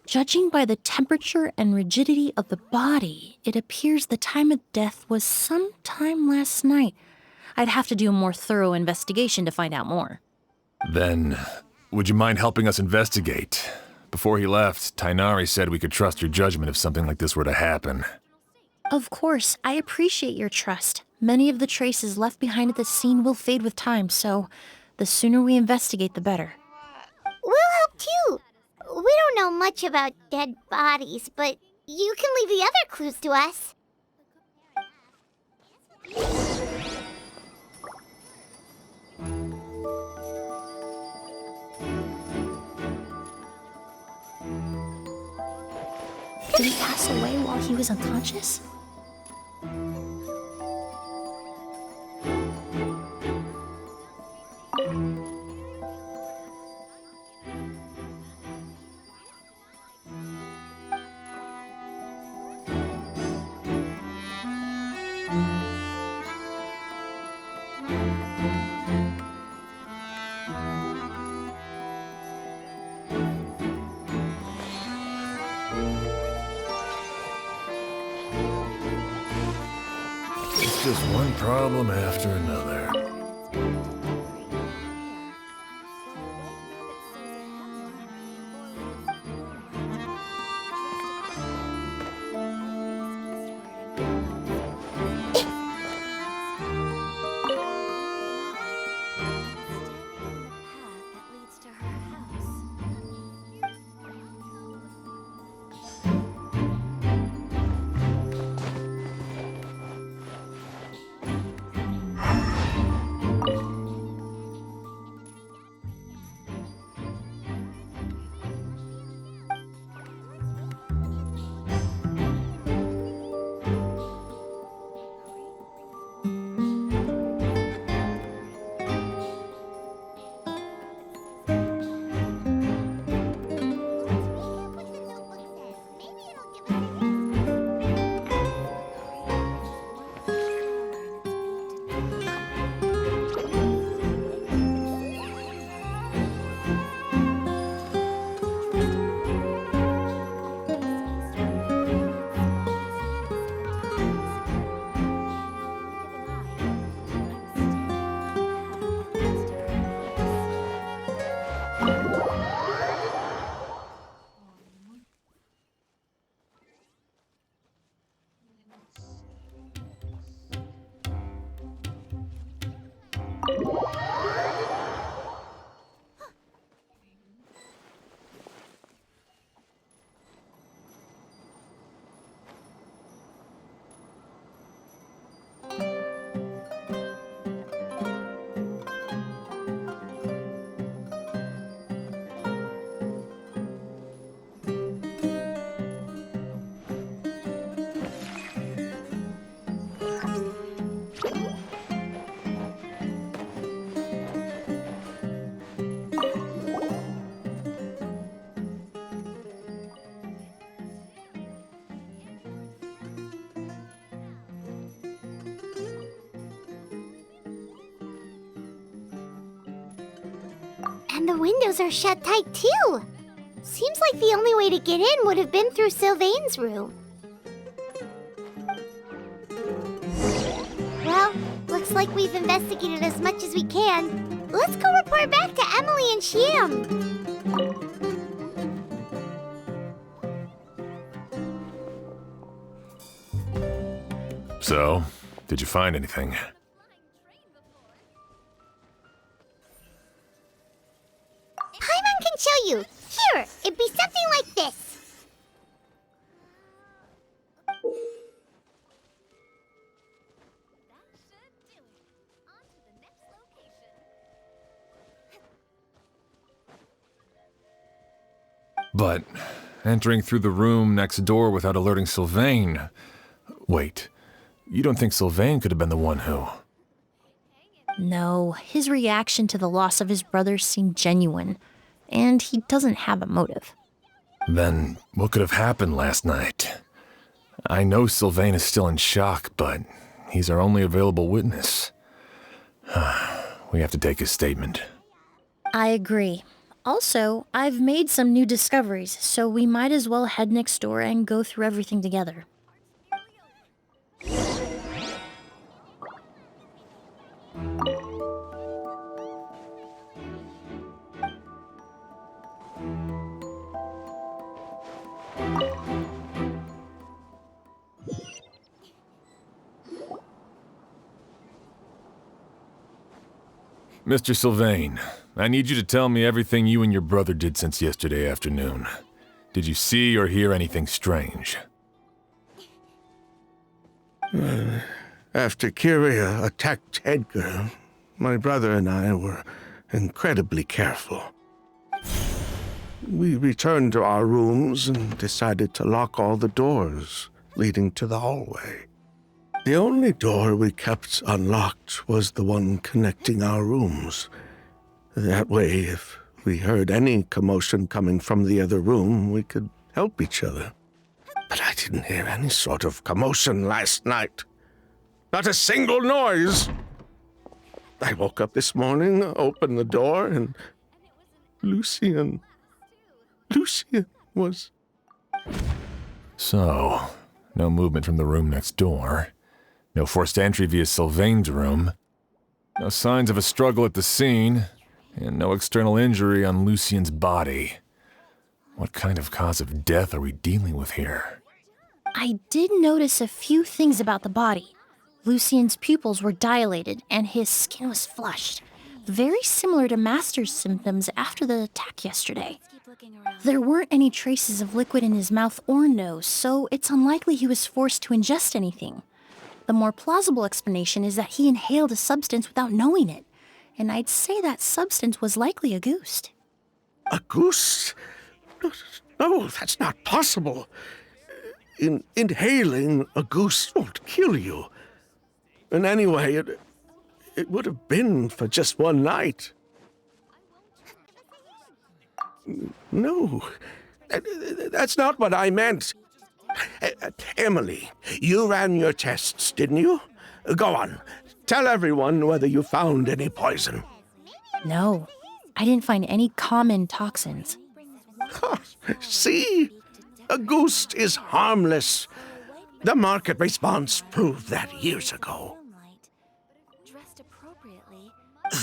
Judging by the temperature and rigidity of the body, it appears the time of death was sometime last night. I'd have to do a more thorough investigation to find out more. Then, would you mind helping us investigate? Before he left, Tighnari said we could trust your judgment if something like this were to happen. Of course, I appreciate your trust. Many of the traces left behind at the scene will fade with time, so the sooner we investigate, the better. We'll help too. We don't know much about dead bodies, but you can leave the other clues to us. Did he pass away while he was unconscious? It's just one problem after another. And the windows are shut tight too. Seems like the only way to get in would have been through Sylvain's room. Well, looks like we've investigated as much as we can. Let's go report back to Emilie and Shiam. So, did you find anything? Paimon can show you. Here, it'd be something like this. But entering through the room next door without alerting Sylvain... Wait, you don't think Sylvain could have been the one who... No, his reaction to the loss of his brother seemed genuine, and he doesn't have a motive. Then what could have happened last night? I know Sylvain is still in shock, but he's our only available witness. We have to take his statement. I agree. Also, I've made some new discoveries, so we might as well head next door and go through everything together. Mr. Sylvain, I need you to tell me everything you and your brother did since yesterday afternoon. Did you see or hear anything strange? After Kirya attacked Edgar, my brother and I were incredibly careful. We returned to our rooms and decided to lock all the doors leading to the hallway. The only door we kept unlocked was the one connecting our rooms. That way, if we heard any commotion coming from the other room, we could help each other. But I didn't hear any sort of commotion last night. Not a single noise. I woke up this morning, opened the door, and Lucien was... So, no movement from the room next door. No forced entry via Sylvain's room. No signs of a struggle at the scene. And no external injury on Lucien's body. What kind of cause of death are we dealing with here? I did notice a few things about the body. Lucien's pupils were dilated, and his skin was flushed. Very similar to Master's symptoms after the attack yesterday. There weren't any traces of liquid in his mouth or nose, so it's unlikely he was forced to ingest anything. The more plausible explanation is that he inhaled a substance without knowing it, and I'd say that substance was likely a goose. A goose? No, that's not possible. Inhaling a goose won't kill you. And anyway, it would have been for just one night. No, that's not what I meant. Emilie, you ran your tests, didn't you? Go on, tell everyone whether you found any poison. No, I didn't find any common toxins. See? A goose is harmless. The market response proved that years ago.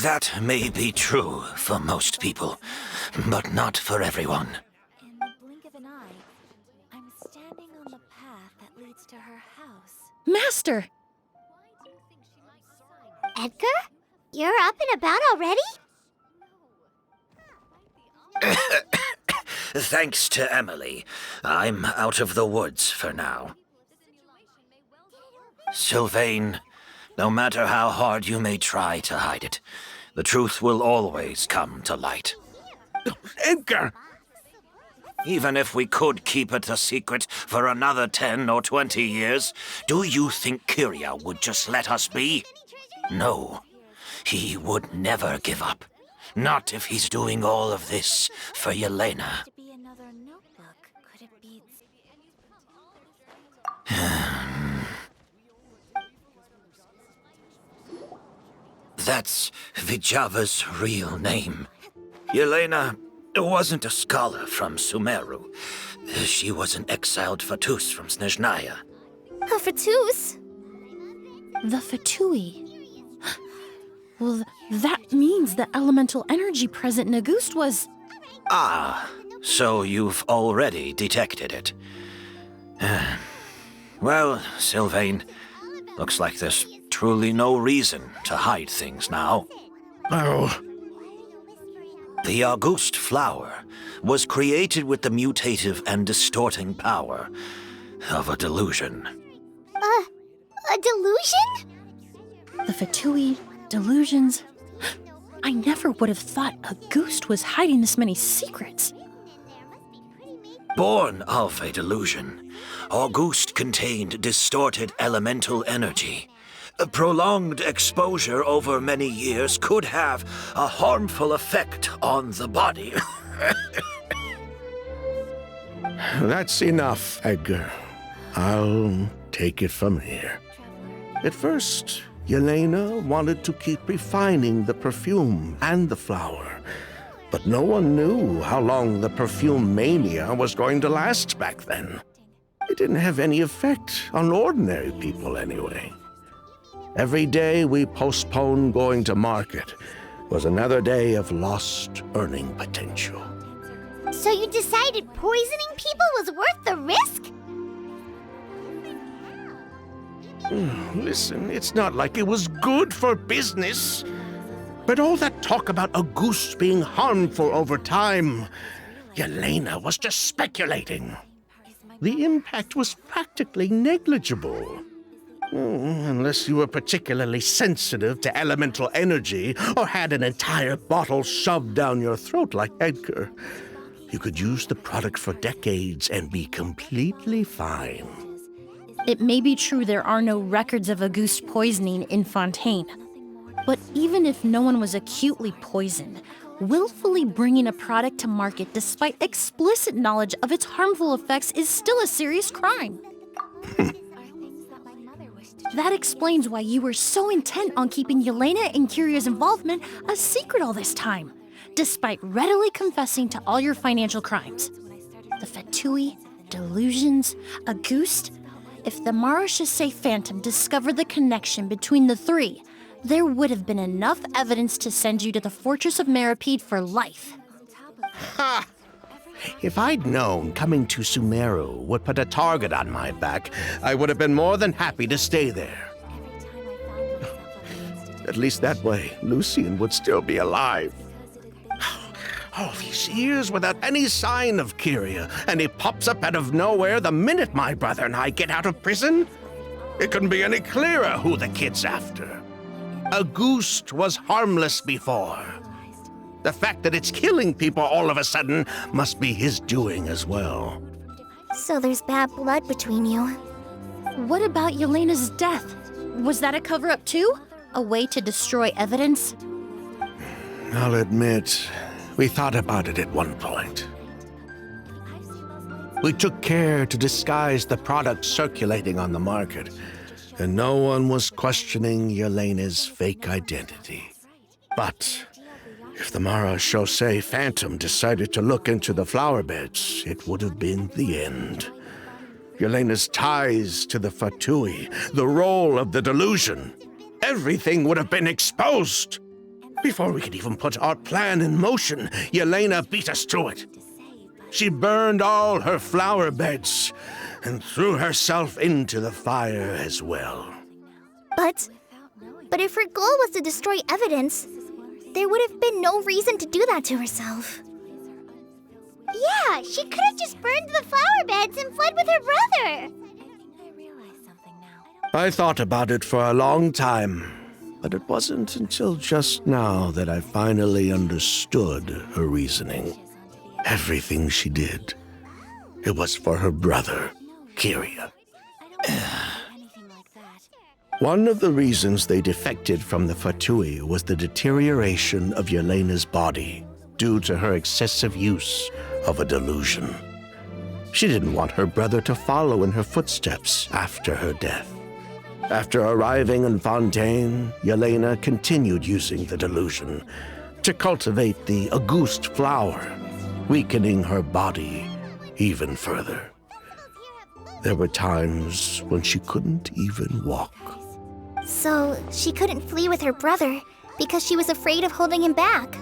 That may be true for most people, but not for everyone. In the blink of an eye, I'm standing on the path that leads to her house. Master! Edgar? You're up and about already? Thanks to Emilie, I'm out of the woods for now. Sylvain, no matter how hard you may try to hide it, the truth will always come to light. Edgar! Even if we could keep it a secret for another 10 or 20 years, do you think Kirya would just let us be? No, he would never give up. Not if he's doing all of this for Yelena. To be another notebook. Could it be? That's Vijava's real name. Yelena wasn't a scholar from Sumeru. She was an exiled Fatus from Snezhnaya. A Fatus? The Fatui. Well, that means the elemental energy present in Auguste was... Ah, so you've already detected it. Well, Sylvain, Looks like there's truly no reason to hide things now. Oh, The August Flower was created with the mutative and distorting power of a delusion. A delusion? The Fatui, delusions. I never would have thought August was hiding this many secrets. Born of a delusion, August contained distorted elemental energy. A prolonged exposure over many years could have a harmful effect on the body. that's enough, Edgar. I'll take it from here. At first, Yelena wanted to keep refining the perfume and the flower, but no one knew how long the perfume mania was going to last back then. It didn't have any effect on ordinary people anyway. Every day we postponed going to market was another day of lost earning potential. So you decided poisoning people was worth the risk? Listen, it's not like it was good for business. But all that talk about a goose being harmful over time, Yelena was just speculating. The impact was practically negligible. Unless you were particularly sensitive to elemental energy or had an entire bottle shoved down your throat like Edgar. You could use the product for decades and be completely fine. It may be true there are no records of August poisoning in Fontaine. But even if no one was acutely poisoned, willfully bringing a product to market despite explicit knowledge of its harmful effects is still a serious crime. That explains why you were so intent on keeping Yelena and Kirya's involvement a secret all this time, despite readily confessing to all your financial crimes. The Fatui, delusions, August. If the Marechaussee Phantom discovered the connection between the three, there would have been enough evidence to send you to the Fortress of Meripede for life. Ha! If I'd known coming to Sumeru would put a target on my back, I would have been more than happy to stay there. At least that way, Lucian would still be alive. All these years without any sign of Kirya, and he pops up out of nowhere the minute my brother and I get out of prison? It couldn't be any clearer who the kid's after. August was harmless before. The fact that it's killing people all of a sudden must be his doing as well. So there's bad blood between you. What about Yelena's death? Was that a cover-up too? A way to destroy evidence? I'll admit, we thought about it at one point. We took care to disguise the product circulating on the market, and no one was questioning Yelena's fake identity. But if the Marechaussee Phantom decided to look into the flower beds, it would have been the end. Yelena's ties to the Fatui, the role of the delusion, everything would have been exposed. Before we could even put our plan in motion, Yelena beat us to it. She burned all her flower beds and threw herself into the fire as well. But if her goal was to destroy evidence, there would have been no reason to do that to herself. Yeah, she could have just burned the flower beds and fled with her brother. I thought about it for a long time, but it wasn't until just now that I finally understood her reasoning. Everything she did, it was for her brother, Kirya. One of the reasons they defected from the Fatui was the deterioration of Yelena's body due to her excessive use of a delusion. She didn't want her brother to follow in her footsteps after her death. After arriving in Fontaine, Yelena continued using the delusion to cultivate the August flower, weakening her body even further. There were times when she couldn't even walk. So she couldn't flee with her brother because she was afraid of holding him back.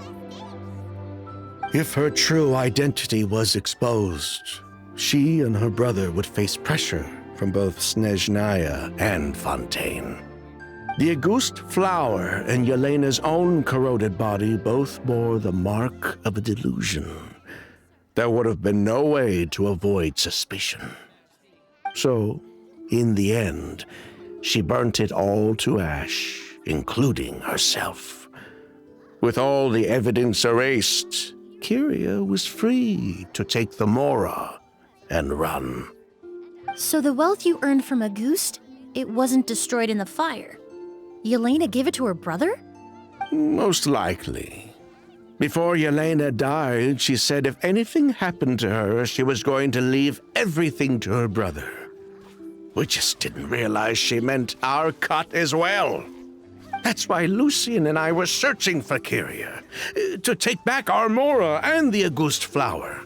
If her true identity was exposed, she and her brother would face pressure from both Snezhnaya and Fontaine. The August flower and Yelena's own corroded body both bore the mark of a delusion. There would have been no way to avoid suspicion. So, in the end, she burnt it all to ash, including herself. With all the evidence erased, Kirya was free to take the Mora and run. So the wealth you earned from August, it wasn't destroyed in the fire. Yelena gave it to her brother? Most likely. Before Yelena died, she said if anything happened to her, she was going to leave everything to her brother. We just didn't realize she meant our cut as well. That's why Lucian and I were searching for Kirya, to take back our Mora and the August flower.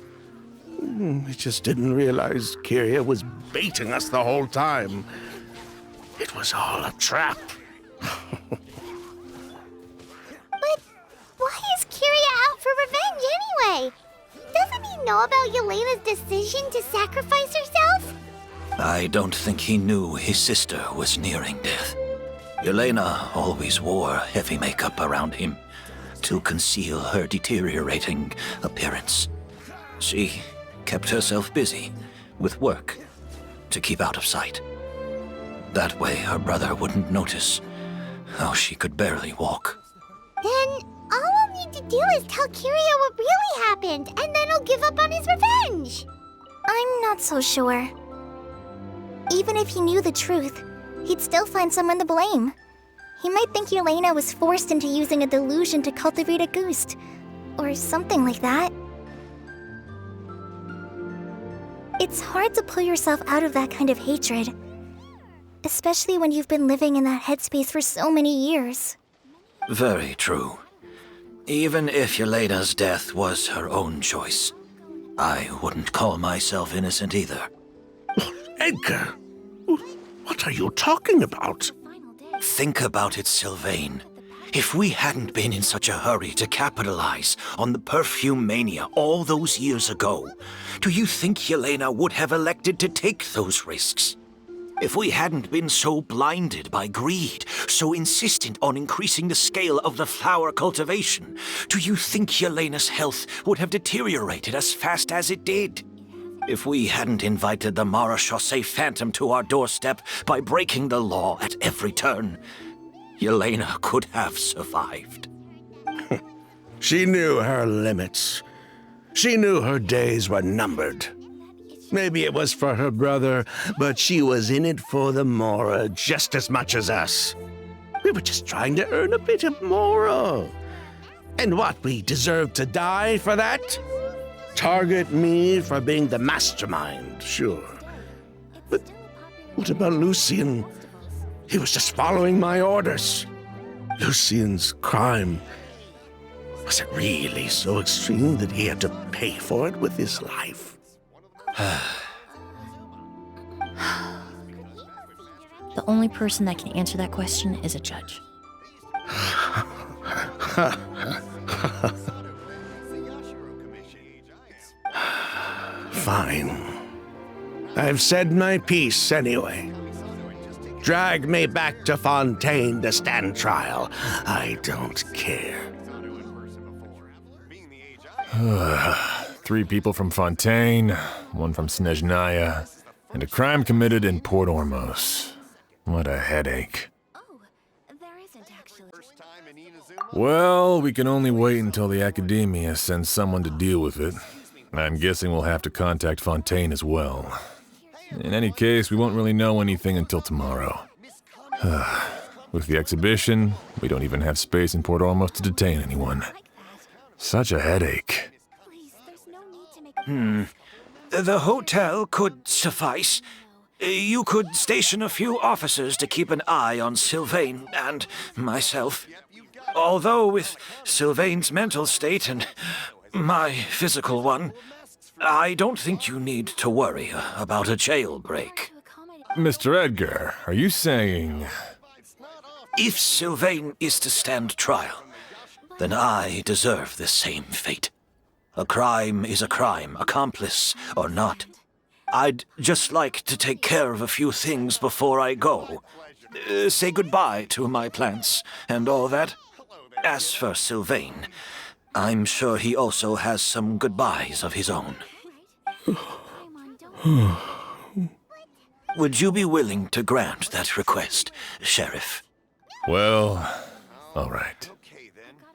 We just didn't realize Kirya was baiting us the whole time. It was all a trap. But why is Kirya out for revenge anyway? Doesn't he know about Yelena's decision to sacrifice herself? I don't think he knew his sister was nearing death. Yelena always wore heavy makeup around him to conceal her deteriorating appearance. She kept herself busy with work to keep out of sight. That way her brother wouldn't notice how she could barely walk. Then all we'll need to do is tell Kirya what really happened, and then he'll give up on his revenge. I'm not so sure. Even if he knew the truth, he'd still find someone to blame. He might think Yelena was forced into using a delusion to cultivate a goose, or something like that. It's hard to pull yourself out of that kind of hatred, especially when you've been living in that headspace for so many years. Very true. Even if Yelena's death was her own choice, I wouldn't call myself innocent either. Edgar, what are you talking about? Think about it, Sylvain. If we hadn't been in such a hurry to capitalize on the perfume mania all those years ago, do you think Yelena would have elected to take those risks? If we hadn't been so blinded by greed, so insistent on increasing the scale of the flower cultivation, do you think Yelena's health would have deteriorated as fast as it did? If we hadn't invited the Marechaussee Phantom to our doorstep by breaking the law at every turn, Yelena could have survived. She knew her limits. She knew her days were numbered. Maybe it was for her brother, but she was in it for the Mora just as much as us. We were just trying to earn a bit of Mora. And what, we deserve to die for that? Target me for being the mastermind, sure. But what about Lucian? He was just following my orders. Lucian's crime, was it really so extreme that he had to pay for it with his life? The only person that can answer that question is a judge. Fine. I've said my piece anyway. Drag me back to Fontaine to stand trial. I don't care. 3 people from Fontaine, 1 from Snezhnaya, and a crime committed in Port Ormos. What a headache. Oh, there isn't actually. Well, we can only wait until the Academia sends someone to deal with it. I'm guessing we'll have to contact Fontaine as well. In any case, we won't really know anything until tomorrow. With the exhibition, we don't even have space in Port Ormos to detain anyone. Such a headache. The hotel could suffice. You could station a few officers to keep an eye on Sylvain and myself. Although with Sylvain's mental state and my physical one, I don't think you need to worry about a jailbreak. Mr. Edgar, are you saying... If Sylvain is to stand trial, then I deserve the same fate. A crime is a crime, accomplice or not. I'd just like to take care of a few things before I go. Say goodbye to my plants and all that. As for Sylvain, I'm sure he also has some goodbyes of his own. Would you be willing to grant that request, Sheriff? Well, all right.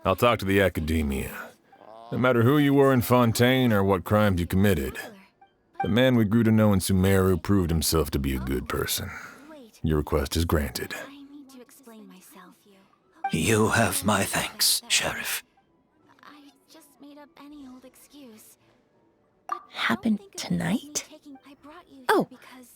I'll talk to the Academia. No matter who you were in Fontaine or what crimes you committed, the man we grew to know in Sumeru proved himself to be a good person. Your request is granted. I need to explain myself. You have my thanks, Sheriff. I just made up any old excuse. Happened tonight? Oh,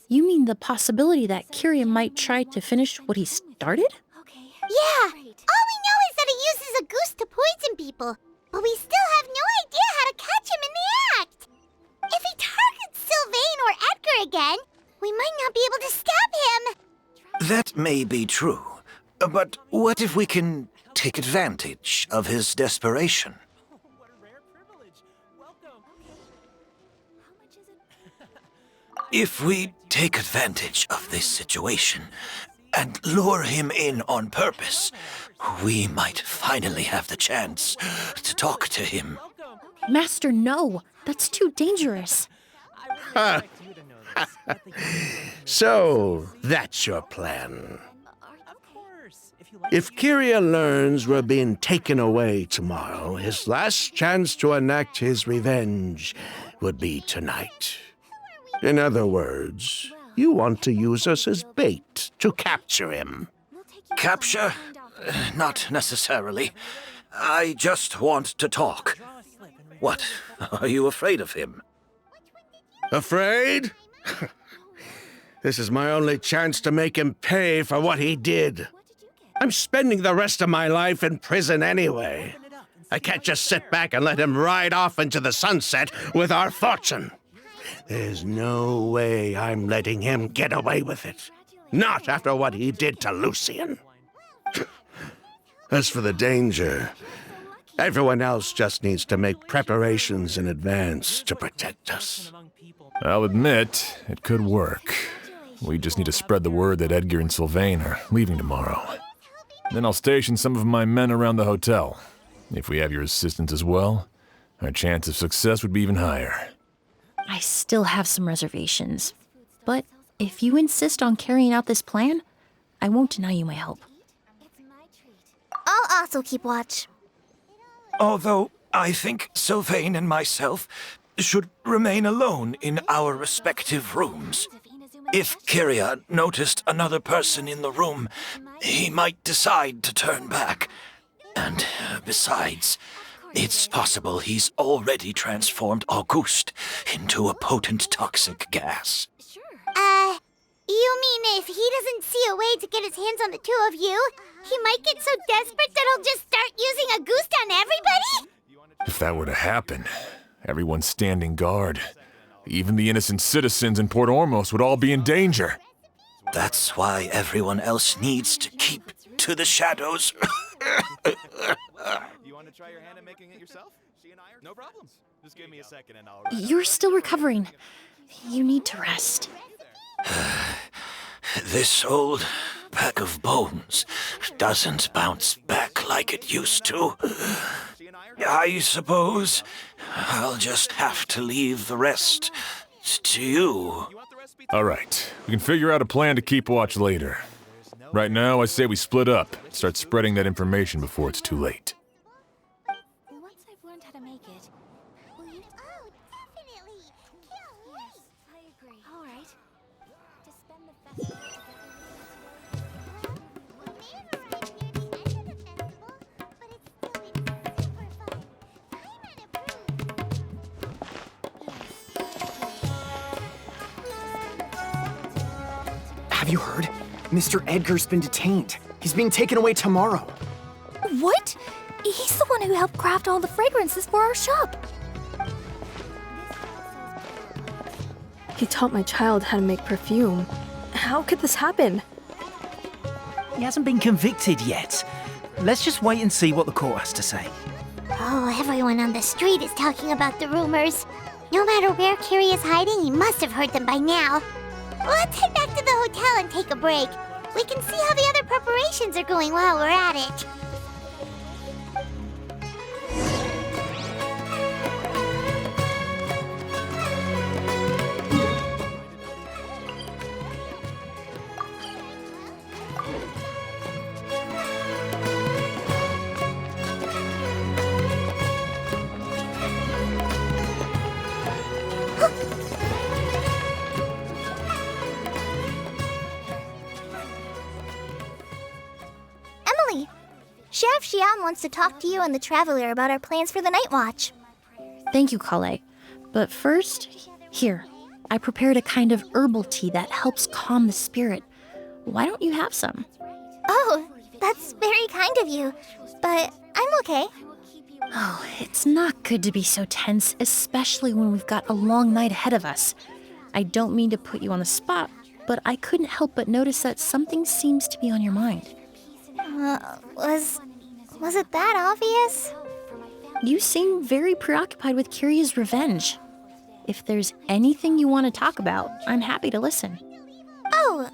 you mean the possibility that Kirya might try to finish what he started? Okay. Yeah! All we know is that he uses a goose to poison people, but we still have no idea how to catch him in the act! If he targets Sylvain or Edgar again, we might not be able to stop him! That may be true, but what if we can take advantage of his desperation? If we take advantage of this situation and lure him in on purpose, we might finally have the chance to talk to him. Master, no. That's too dangerous. So, that's your plan. If Kirya learns we're being taken away tomorrow, his last chance to enact his revenge would be tonight. In other words, you want to use us as bait to capture him. Capture? Not necessarily. I just want to talk. What? Are you afraid of him? Afraid? This is my only chance to make him pay for what he did. I'm spending the rest of my life in prison anyway. I can't just sit back and let him ride off into the sunset with our fortune. There's no way I'm letting him get away with it. Not after what he did to Lucian. As for the danger, everyone else just needs to make preparations in advance to protect us. I'll admit, it could work. We just need to spread the word that Edgar and Sylvain are leaving tomorrow. Then I'll station some of my men around the hotel. If we have your assistance as well, our chance of success would be even higher. I still have some reservations. But if you insist on carrying out this plan, I won't deny you my help. I'll also keep watch. Although I think Sylvain and myself should remain alone in our respective rooms. If Kirya noticed another person in the room, he might decide to turn back. And besides, it's possible he's already transformed Auguste into a potent toxic gas. You mean if he doesn't see a way to get his hands on the two of you, he might get so desperate that he'll just start using a goose on everybody? If that were to happen, everyone's standing guard. Even the innocent citizens in Port Ormos would all be in danger. That's why everyone else needs to keep to the shadows. You want to try your hand at making it yourself? She and I are no problem. Just give me a second and I'll... You're still recovering. You need to rest. This old bag of bones doesn't bounce back like it used to. I suppose I'll just have to leave the rest to you. All right, we can figure out a plan to keep watch later. Right now, I say we split up, start spreading that information before it's too late. Once I've learned how to make it, will you... Oh, definitely. Yes, I agree. All right. To spend the festival Have you heard? Mr. Edgar's been detained. He's being taken away tomorrow. What? He's the one who helped craft all the fragrances for our shop. He taught my child how to make perfume. How could this happen? He hasn't been convicted yet. Let's just wait and see what the court has to say. Oh, everyone on the street is talking about the rumors. No matter where Kirya's hiding, he must have heard them by now. Let's head back to the hotel and take a break. We can see how the other preparations are going while we're at it. Emilie! Sheriff Xian wants to talk to you and the Traveler about our plans for the night watch. Thank you, Kale. But first, here, I prepared a kind of herbal tea that helps calm the spirit. Why don't you have some? Oh, that's very kind of you, but I'm okay. Oh, it's not good to be so tense, especially when we've got a long night ahead of us. I don't mean to put you on the spot, but I couldn't help but notice that something seems to be on your mind. Was it that obvious? You seem very preoccupied with Kirya's revenge. If there's anything you want to talk about, I'm happy to listen. Oh,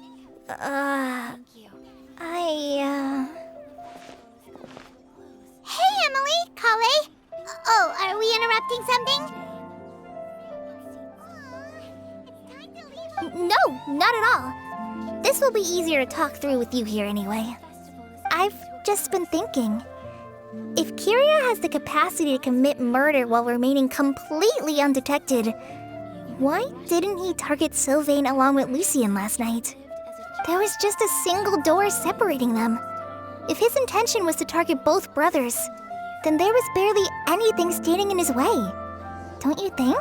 Hey, Emilie, Kale. Oh, are we interrupting something? No, not at all. This will be easier to talk through with you here anyway. I've just been thinking. If Kirya has the capacity to commit murder while remaining completely undetected, why didn't he target Sylvain along with Lucien last night? There was just a single door separating them. If his intention was to target both brothers, then there was barely anything standing in his way. Don't you think?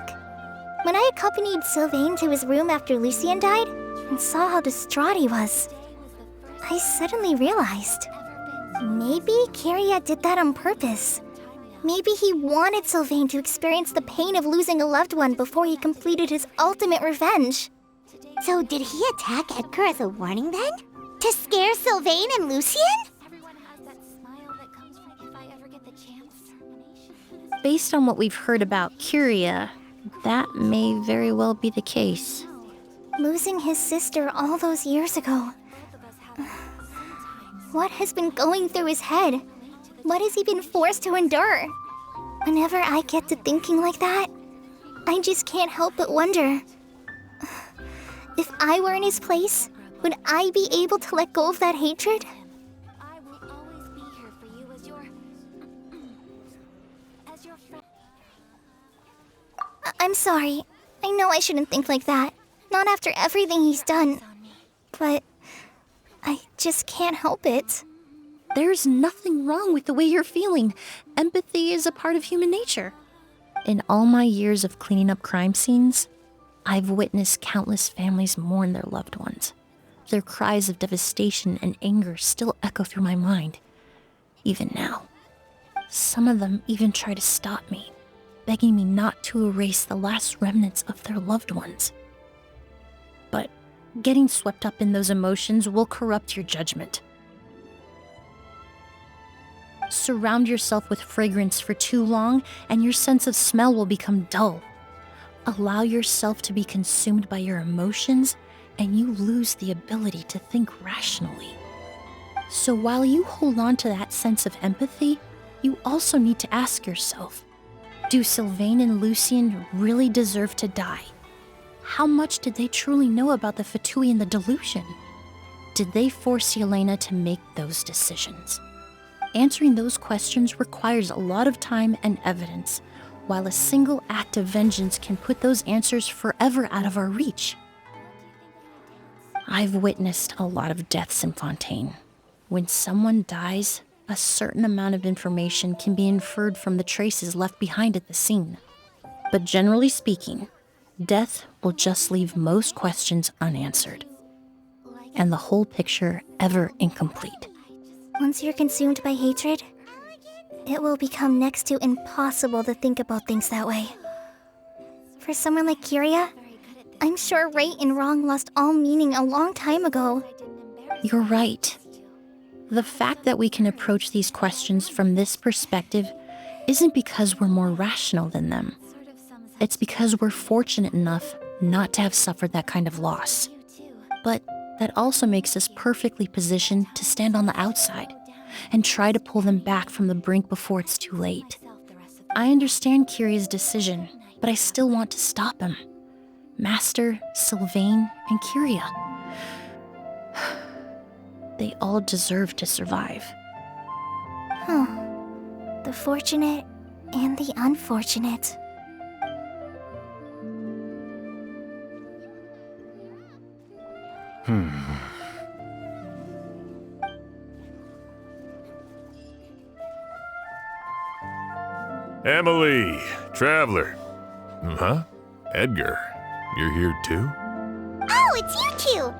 When I accompanied Sylvain to his room after Lucien died and saw how distraught he was, I suddenly realized maybe Kirya did that on purpose. Maybe he wanted Sylvain to experience the pain of losing a loved one before he completed his ultimate revenge. So did he attack Edgar as a warning then? To scare Sylvain and Lucien? Based on what we've heard about Kirya, that may very well be the case. Losing his sister all those years ago. What has been going through his head? What has he been forced to endure? Whenever I get to thinking like that, I just can't help but wonder. If I were in his place, would I be able to let go of that hatred? I will always be here for you as your friend. I'm sorry. I know I shouldn't think like that. Not after everything he's done. But I just can't help it. There's nothing wrong with the way you're feeling. Empathy is a part of human nature. In all my years of cleaning up crime scenes, I've witnessed countless families mourn their loved ones. Their cries of devastation and anger still echo through my mind, even now. Some of them even try to stop me, begging me not to erase the last remnants of their loved ones. But getting swept up in those emotions will corrupt your judgment. Surround yourself with fragrance for too long, and your sense of smell will become dull. Allow yourself to be consumed by your emotions, and you lose the ability to think rationally. So while you hold on to that sense of empathy, you also need to ask yourself, do Sylvain and Lucien really deserve to die? How much did they truly know about the Fatui and the delusion? Did they force Yelena to make those decisions? Answering those questions requires a lot of time and evidence, while a single act of vengeance can put those answers forever out of our reach. I've witnessed a lot of deaths in Fontaine. When someone dies, a certain amount of information can be inferred from the traces left behind at the scene. But generally speaking, death will just leave most questions unanswered, and the whole picture ever incomplete. Once you're consumed by hatred, it will become next to impossible to think about things that way. For someone like Kirya, I'm sure right and wrong lost all meaning a long time ago. You're right. The fact that we can approach these questions from this perspective isn't because we're more rational than them. It's because we're fortunate enough not to have suffered that kind of loss. But that also makes us perfectly positioned to stand on the outside and try to pull them back from the brink before it's too late. I understand Kirya's decision, but I still want to stop him. Master, Sylvain, and Kirya. They all deserve to survive. The fortunate and the unfortunate. Emilie, traveler. Huh? Edgar, you're here too? Oh, it's you two!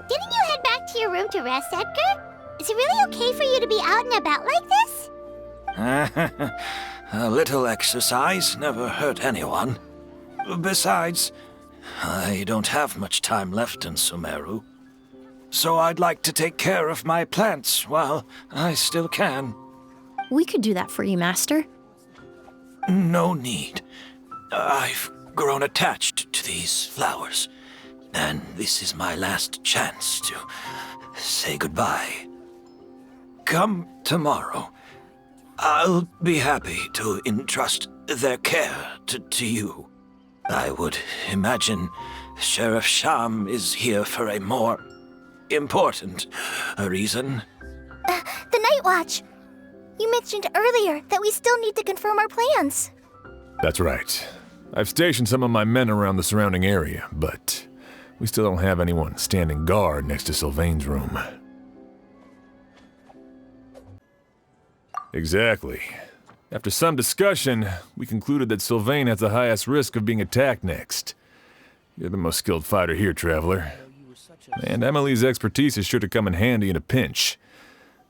Didn't you head back to your room to rest, Edgar? Is it really okay for you to be out and about like this? A little exercise never hurt anyone. Besides, I don't have much time left in Sumeru. So I'd like to take care of my plants while I still can. We could do that for you, Master. No need. I've grown attached to these flowers, and this is my last chance to say goodbye. Come tomorrow. I'll be happy to entrust their care to you. I would imagine Sheriff Sham is here for a more important reason. The Night Watch! You mentioned earlier that we still need to confirm our plans. That's right. I've stationed some of my men around the surrounding area, but we still don't have anyone standing guard next to Sylvain's room. Exactly. After some discussion, we concluded that Sylvain has the highest risk of being attacked next. You're the most skilled fighter here, traveler. And Emilie's expertise is sure to come in handy in a pinch.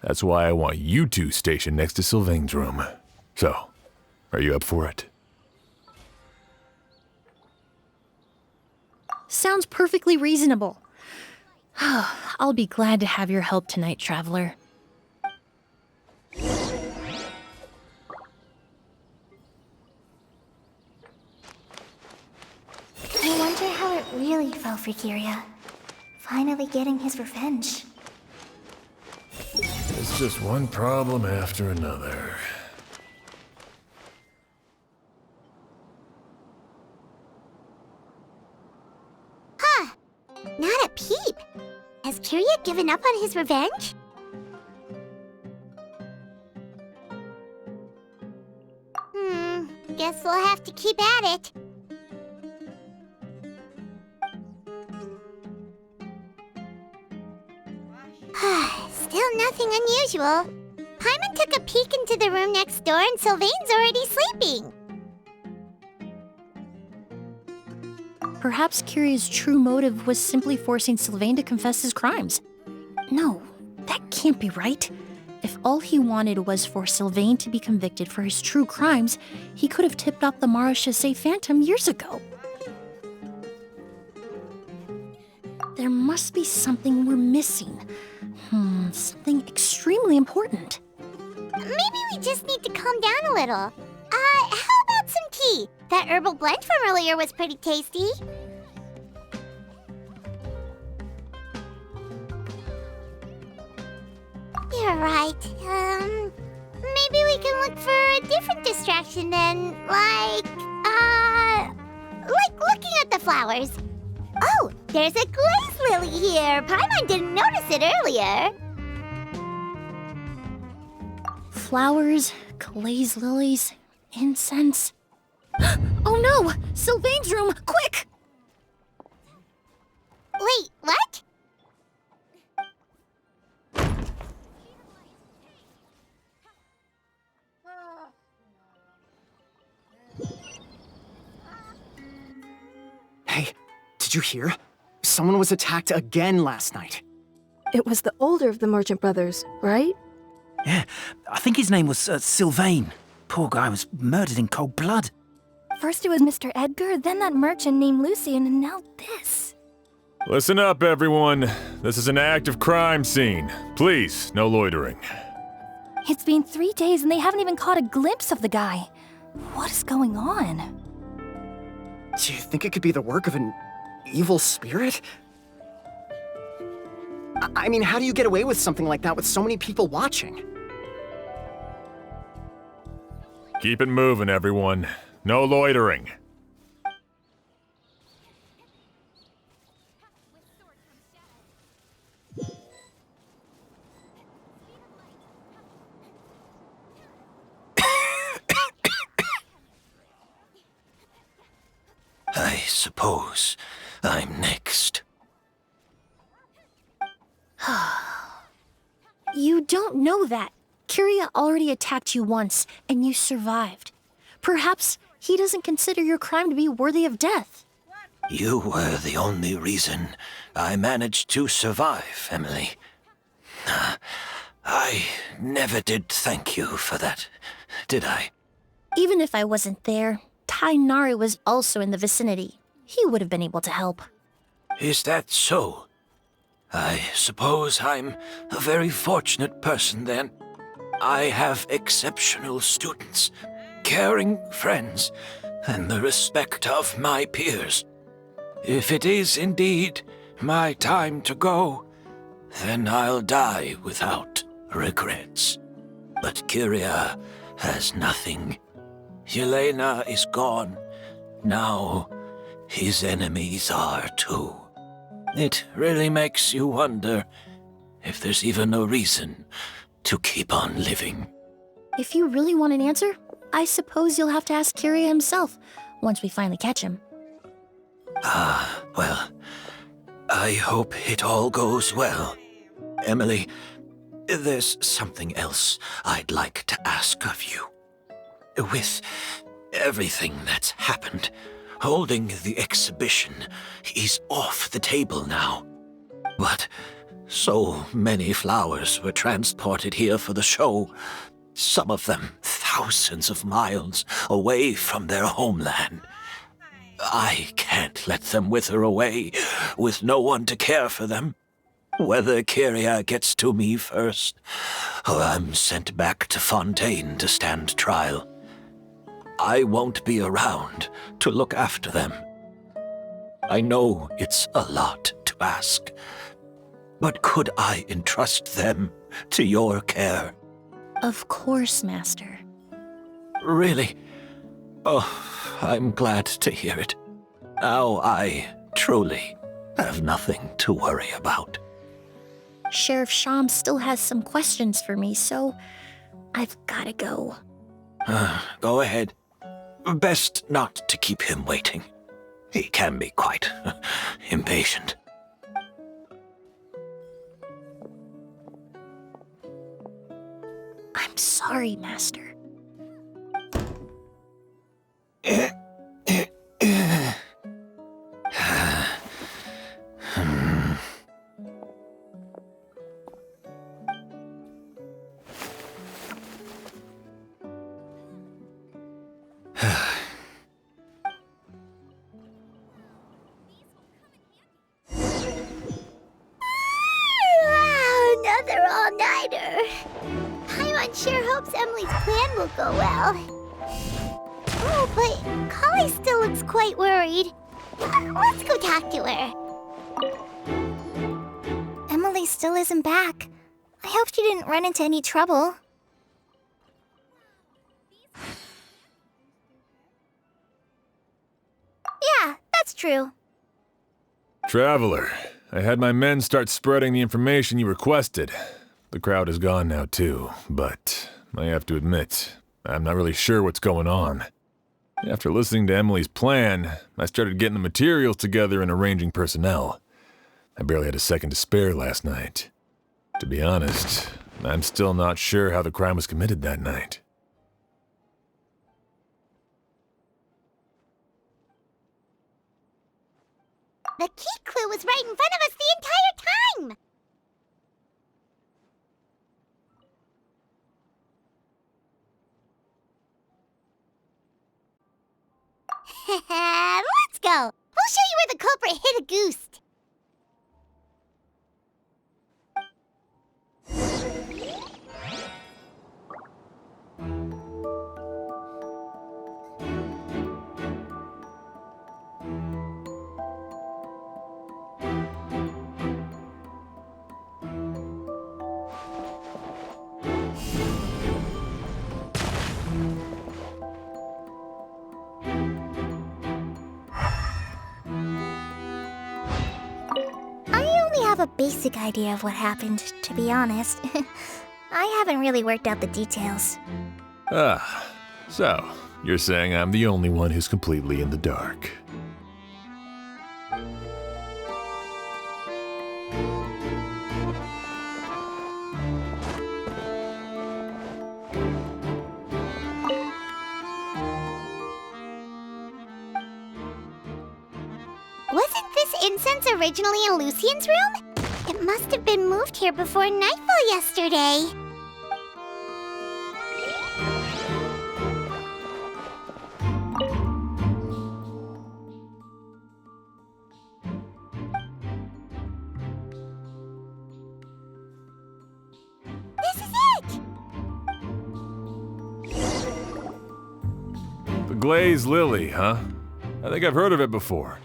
That's why I want you two stationed next to Sylvain's room. So, are you up for it? Sounds perfectly reasonable. I'll be glad to have your help tonight, traveler. I wonder how it really felt for Kirya. Finally getting his revenge. It's just one problem after another. Not a peep. Has Kirya given up on his revenge? Guess we'll have to keep at it. Still nothing unusual. Paimon took a peek into the room next door and Sylvain's already sleeping. Perhaps Kirya's true motive was simply forcing Sylvain to confess his crimes. No, that can't be right. If all he wanted was for Sylvain to be convicted for his true crimes, he could have tipped off the Marechaussee Phantom years ago. There must be something we're missing. Something extremely important. Maybe we just need to calm down a little. How about some tea? That herbal blend from earlier was pretty tasty. You're right. Maybe we can look for a different distraction then, like looking at the flowers. Oh, there's a glaze lily here. Paimon didn't notice it earlier. Flowers, glaze lilies, incense. Oh no! Sylvain's room! Quick! Wait, what? Hey, did you hear? Someone was attacked again last night. It was the older of the merchant brothers, right? Yeah, I think his name was Sylvain. Poor guy was murdered in cold blood. First it was Mr. Edgar, then that merchant named Lucian, and now this. Listen up, everyone. This is an active crime scene. Please, no loitering. It's been 3 days and they haven't even caught a glimpse of the guy. What is going on? Do you think it could be the work of an evil spirit? I mean, how do you get away with something like that with so many people watching? Keep it moving, everyone. No loitering. I suppose I'm next. You don't know that. Kirya already attacked you once, and you survived. Perhaps he doesn't consider your crime to be worthy of death. You were the only reason I managed to survive, Emilie. I never did thank you for that, did I? Even if I wasn't there, Tainari was also in the vicinity. He would have been able to help. Is that so? I suppose I'm a very fortunate person then. I have exceptional students, caring friends, and the respect of my peers. If it is indeed my time to go, then I'll die without regrets. But Kirya has nothing. Yelena is gone. Now his enemies are too. It really makes you wonder if there's even a reason to keep on living. If you really want an answer, I suppose you'll have to ask Kirya himself once we finally catch him. Well, I hope it all goes well. Emilie, there's something else I'd like to ask of you. With everything that's happened, holding the exhibition is off the table now. But so many flowers were transported here for the show, some of them thousands of miles away from their homeland. I can't let them wither away with no one to care for them. Whether Kirya gets to me first, or I'm sent back to Fontaine to stand trial, I won't be around to look after them. I know it's a lot to ask, but could I entrust them to your care? Of course, Master. Really? Oh, I'm glad to hear it. Now I truly have nothing to worry about. Sheriff Sham still has some questions for me, so I've gotta go. Go ahead. Best not to keep him waiting. He can be quite impatient. I'm sorry, Master. Another all-nighter. Paimon sure hopes Emily's plan will go well. Oh, but Kali still looks quite worried. Let's go talk to her. Emilie still isn't back. I hope she didn't run into any trouble. Yeah, that's true. Traveler, I had my men start spreading the information you requested. The crowd is gone now too, but I have to admit, I'm not really sure what's going on. After listening to Emily's plan, I started getting the materials together and arranging personnel. I barely had a second to spare last night. To be honest, I'm still not sure how the crime was committed that night. The key clue was right in front of us the entire time! Let's go! We'll show you where the culprit hid a goose! a basic idea of what happened, to be honest. I haven't really worked out the details. Ah, so you're saying I'm the only one who's completely in the dark. Wasn't this incense originally in Lucien's room? It must have been moved here before nightfall yesterday. This is it! The glazed lily, huh? I think I've heard of it before.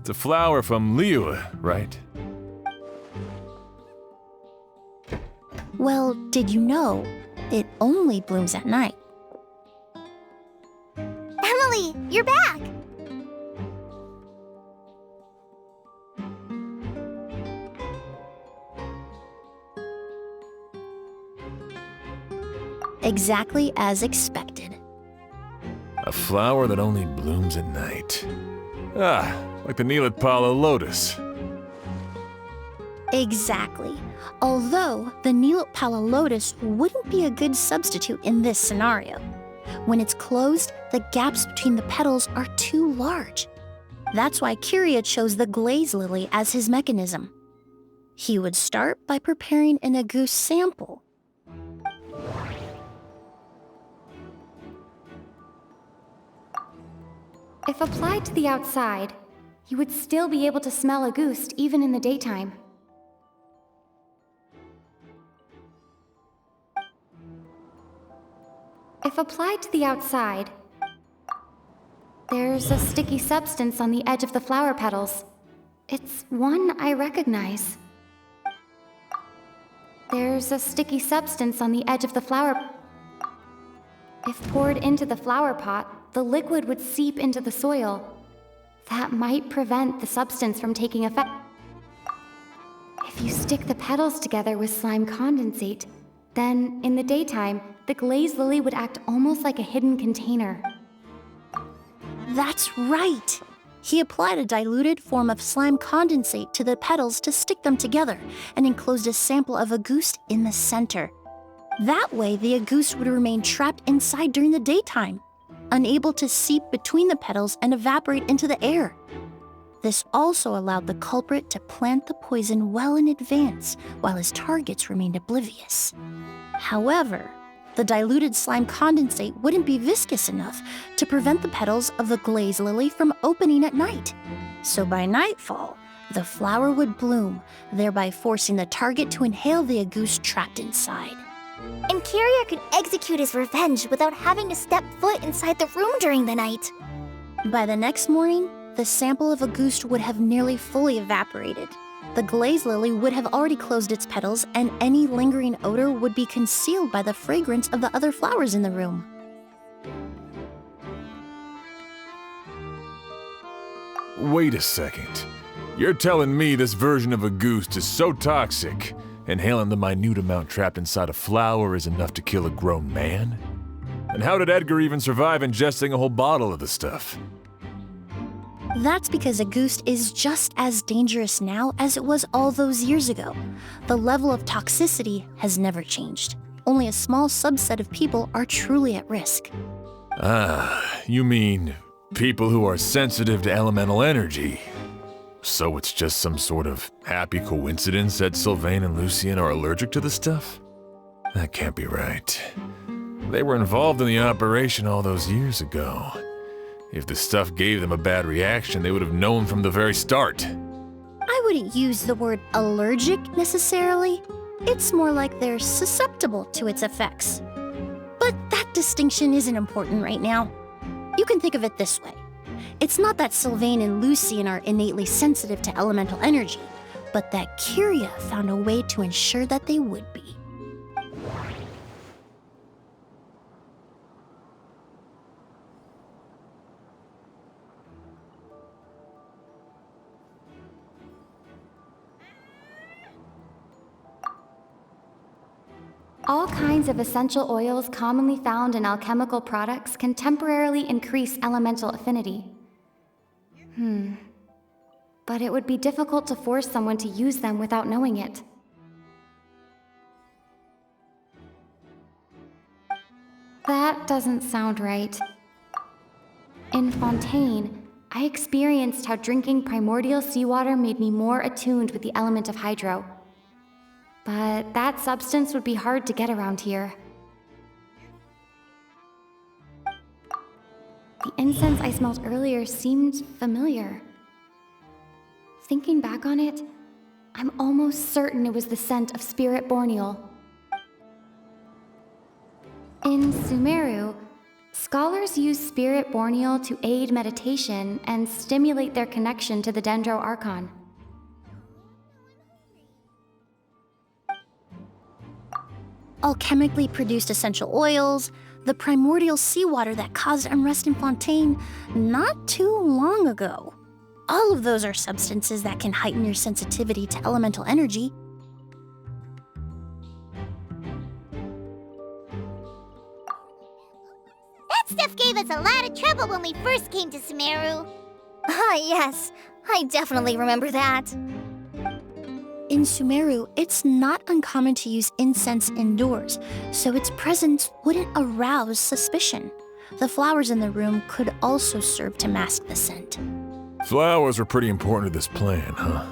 It's a flower from Liyue, right? Well, did you know it only blooms at night? Emilie, you're back! Exactly as expected. A flower that only blooms at night. Ah, like the Neelitpala lotus. Exactly. Although the Neelitpala lotus wouldn't be a good substitute in this scenario. When it's closed, the gaps between the petals are too large. That's why Kirya chose the glaze lily as his mechanism. He would start by preparing an agouti sample. If applied to the outside, you would still be able to smell agouti even in the daytime. If applied to the outside, there's a sticky substance on the edge of the flower petals. It's one I recognize. There's a sticky substance on the edge of the flower. If poured into the flower pot, the liquid would seep into the soil. That might prevent the substance from taking effect. If you stick the petals together with slime condensate, then in the daytime, the glazed lily would act almost like a hidden container. That's right! He applied a diluted form of slime condensate to the petals to stick them together and enclosed a sample of agouti in the center. That way, the agouti would remain trapped inside during the daytime, unable to seep between the petals and evaporate into the air. This also allowed the culprit to plant the poison well in advance while his targets remained oblivious. However, the diluted slime condensate wouldn't be viscous enough to prevent the petals of the glaze lily from opening at night. So by nightfall, the flower would bloom, thereby forcing the target to inhale the agouti trapped inside. And Kirya could execute his revenge without having to step foot inside the room during the night. By the next morning, the sample of agouti would have nearly fully evaporated. The glaze lily would have already closed its petals, and any lingering odor would be concealed by the fragrance of the other flowers in the room. Wait a second. You're telling me this version of agouti is so toxic, inhaling the minute amount trapped inside a flower is enough to kill a grown man? And how did Edgar even survive ingesting a whole bottle of the stuff? That's because agouti is just as dangerous now as it was all those years ago. The level of toxicity has never changed. Only a small subset of people are truly at risk. Ah, you mean people who are sensitive to elemental energy. So it's just some sort of happy coincidence that Sylvain and Lucien are allergic to the stuff? That can't be right. They were involved in the operation all those years ago. If the stuff gave them a bad reaction, they would have known from the very start. I wouldn't use the word allergic necessarily. It's more like they're susceptible to its effects. But that distinction isn't important right now. You can think of it this way. It's not that Sylvain and Lucien are innately sensitive to elemental energy, but that Kirya found a way to ensure that they would be. All kinds of essential oils commonly found in alchemical products can temporarily increase elemental affinity. But it would be difficult to force someone to use them without knowing it. That doesn't sound right. In Fontaine, I experienced how drinking primordial seawater made me more attuned with the element of hydro. But that substance would be hard to get around here. The incense I smelled earlier seemed familiar. Thinking back on it, I'm almost certain it was the scent of spirit borneal. In Sumeru, scholars use spirit borneal to aid meditation and stimulate their connection to the Dendro Archon. Alchemically produced essential oils, the primordial seawater that caused unrest in Fontaine not too long ago. All of those are substances that can heighten your sensitivity to elemental energy. That stuff gave us a lot of trouble when we first came to Sumeru. Ah, yes. I definitely remember that. In Sumeru, it's not uncommon to use incense indoors, so its presence wouldn't arouse suspicion. The flowers in the room could also serve to mask the scent. Flowers are pretty important to this plan, huh?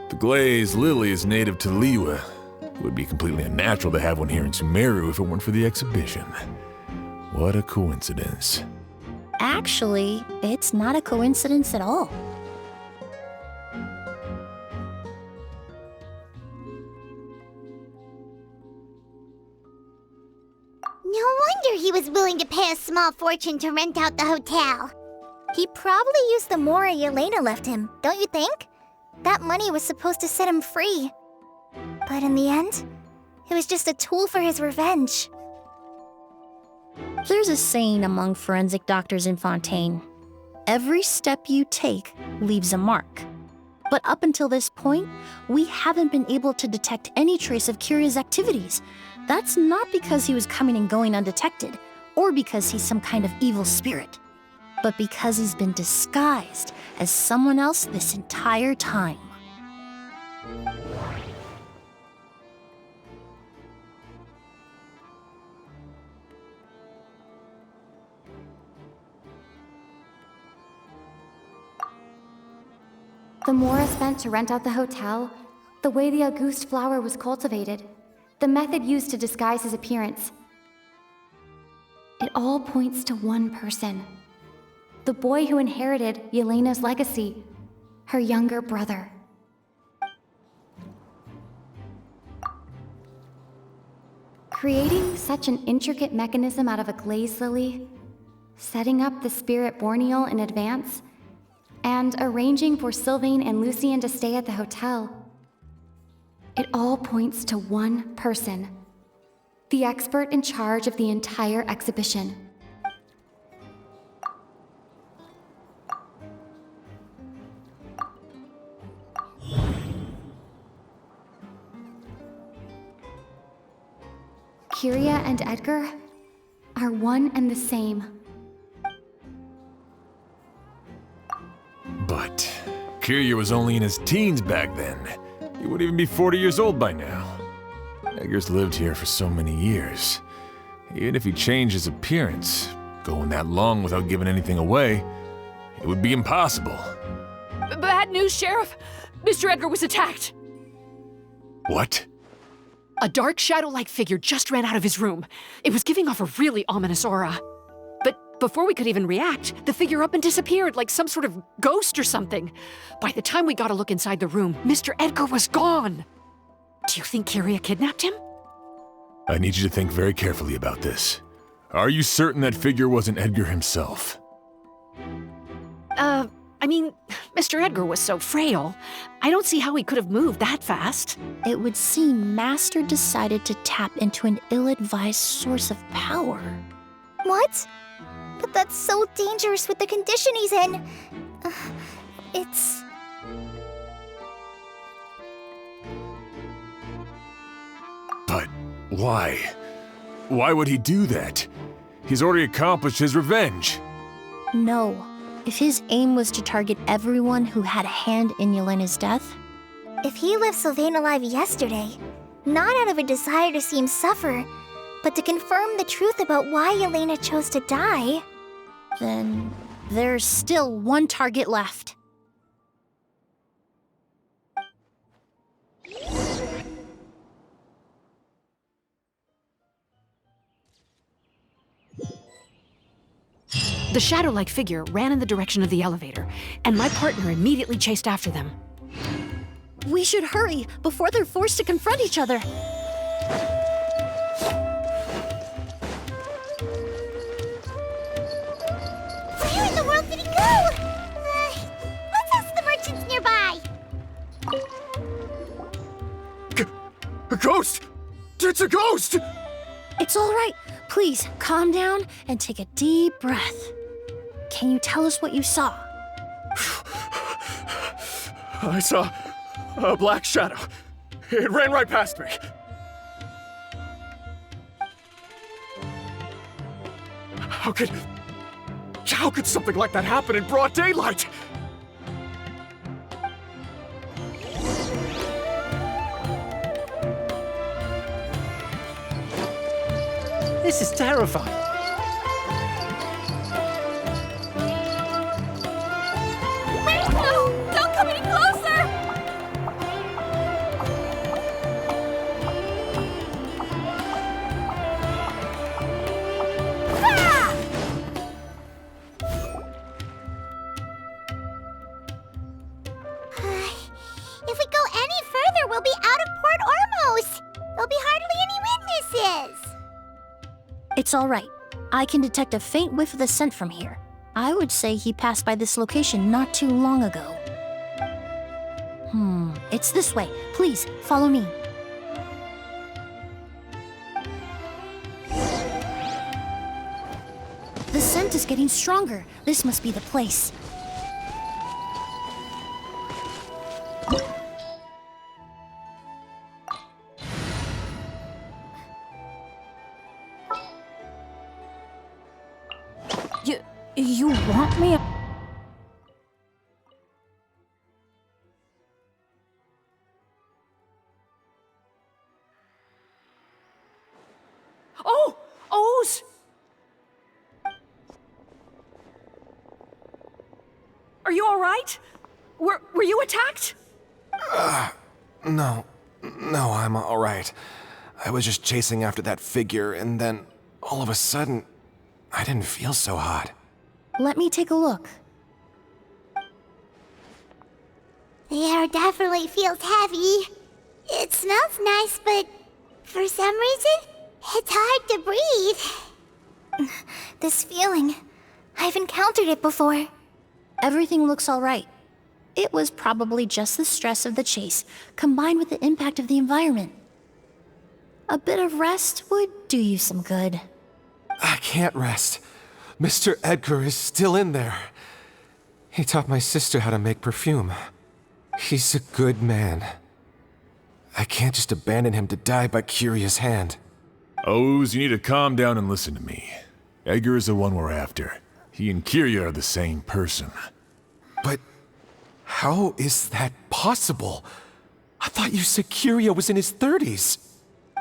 The glazed lily is native to Liyue. It would be completely unnatural to have one here in Sumeru if it weren't for the exhibition. What a coincidence. Actually, it's not a coincidence at all. No wonder he was willing to pay a small fortune to rent out the hotel. He probably used the Mora Yelena left him, don't you think? That money was supposed to set him free. But in the end, it was just a tool for his revenge. There's a saying among forensic doctors in Fontaine. Every step you take leaves a mark. But up until this point, we haven't been able to detect any trace of Kirya's activities. That's not because he was coming and going undetected, or because he's some kind of evil spirit, but because he's been disguised as someone else this entire time. The Mora spent to rent out the hotel, the way the Auguste flower was cultivated, the method used to disguise his appearance. It all points to one person. The boy who inherited Yelena's legacy, her younger brother. Creating such an intricate mechanism out of a glazed lily, setting up the spirit borneal in advance, and arranging for Sylvain and Lucien to stay at the hotel. It all points to one person, the expert in charge of the entire exhibition. Kirya and Edgar are one and the same. But Kirya was only in his teens back then. He would even be 40 years old by now. Edgar's lived here for so many years. Even if he changed his appearance, going that long without giving anything away, it would be impossible. Bad news, Sheriff! Mr. Edgar was attacked! What? A dark shadow-like figure just ran out of his room. It was giving off a really ominous aura. But before we could even react, the figure up and disappeared like some sort of ghost or something. By the time we got a look inside the room, Mr. Edgar was gone. Do you think Kirya kidnapped him? I need you to think very carefully about this. Are you certain that figure wasn't Edgar himself? I mean, Mr. Edgar was so frail. I don't see how he could have moved that fast. It would seem Master decided to tap into an ill-advised source of power. What? But that's so dangerous with the condition he's in. It's... But Why? Why would he do that? He's already accomplished his revenge. No. If his aim was to target everyone who had a hand in Yelena's death... If he left Sylvain alive yesterday, not out of a desire to see him suffer, but to confirm the truth about why Yelena chose to die... Then there's still one target left. The shadow-like figure ran in the direction of the elevator, and my partner immediately chased after them. We should hurry before they're forced to confront each other. Where in the world did he go? Let's ask the merchants nearby. A ghost! It's a ghost! It's all right. Please, calm down and take a deep breath. Can you tell us what you saw? I saw a black shadow. It ran right past me. How could something like that happen in broad daylight? This is terrifying. Wait, no! Don't come any closer! Ah! If we go any further, we'll be out of Port Ormos. There'll be hardly any witnesses. It's all right. I can detect a faint whiff of the scent from here. I would say he passed by this location not too long ago. It's this way. Please, follow me. The scent is getting stronger. This must be the place. You want me? Oh! O's! Are you all right? Were you attacked? No, I'm all right. I was just chasing after that figure, and then all of a sudden, I didn't feel so hot. Let me take a look. The air definitely feels heavy. It smells nice, but for some reason, it's hard to breathe. This feeling, I've encountered it before. Everything looks all right. It was probably just the stress of the chase, combined with the impact of the environment. A bit of rest would do you some good. I can't rest. Mr. Edgar is still in there. He taught my sister how to make perfume. He's a good man. I can't just abandon him to die by Kirya's hand. O's, you need to calm down and listen to me. Edgar is the one we're after. He and Kirya are the same person. But how is that possible? I thought you said Kirya was in his 30s.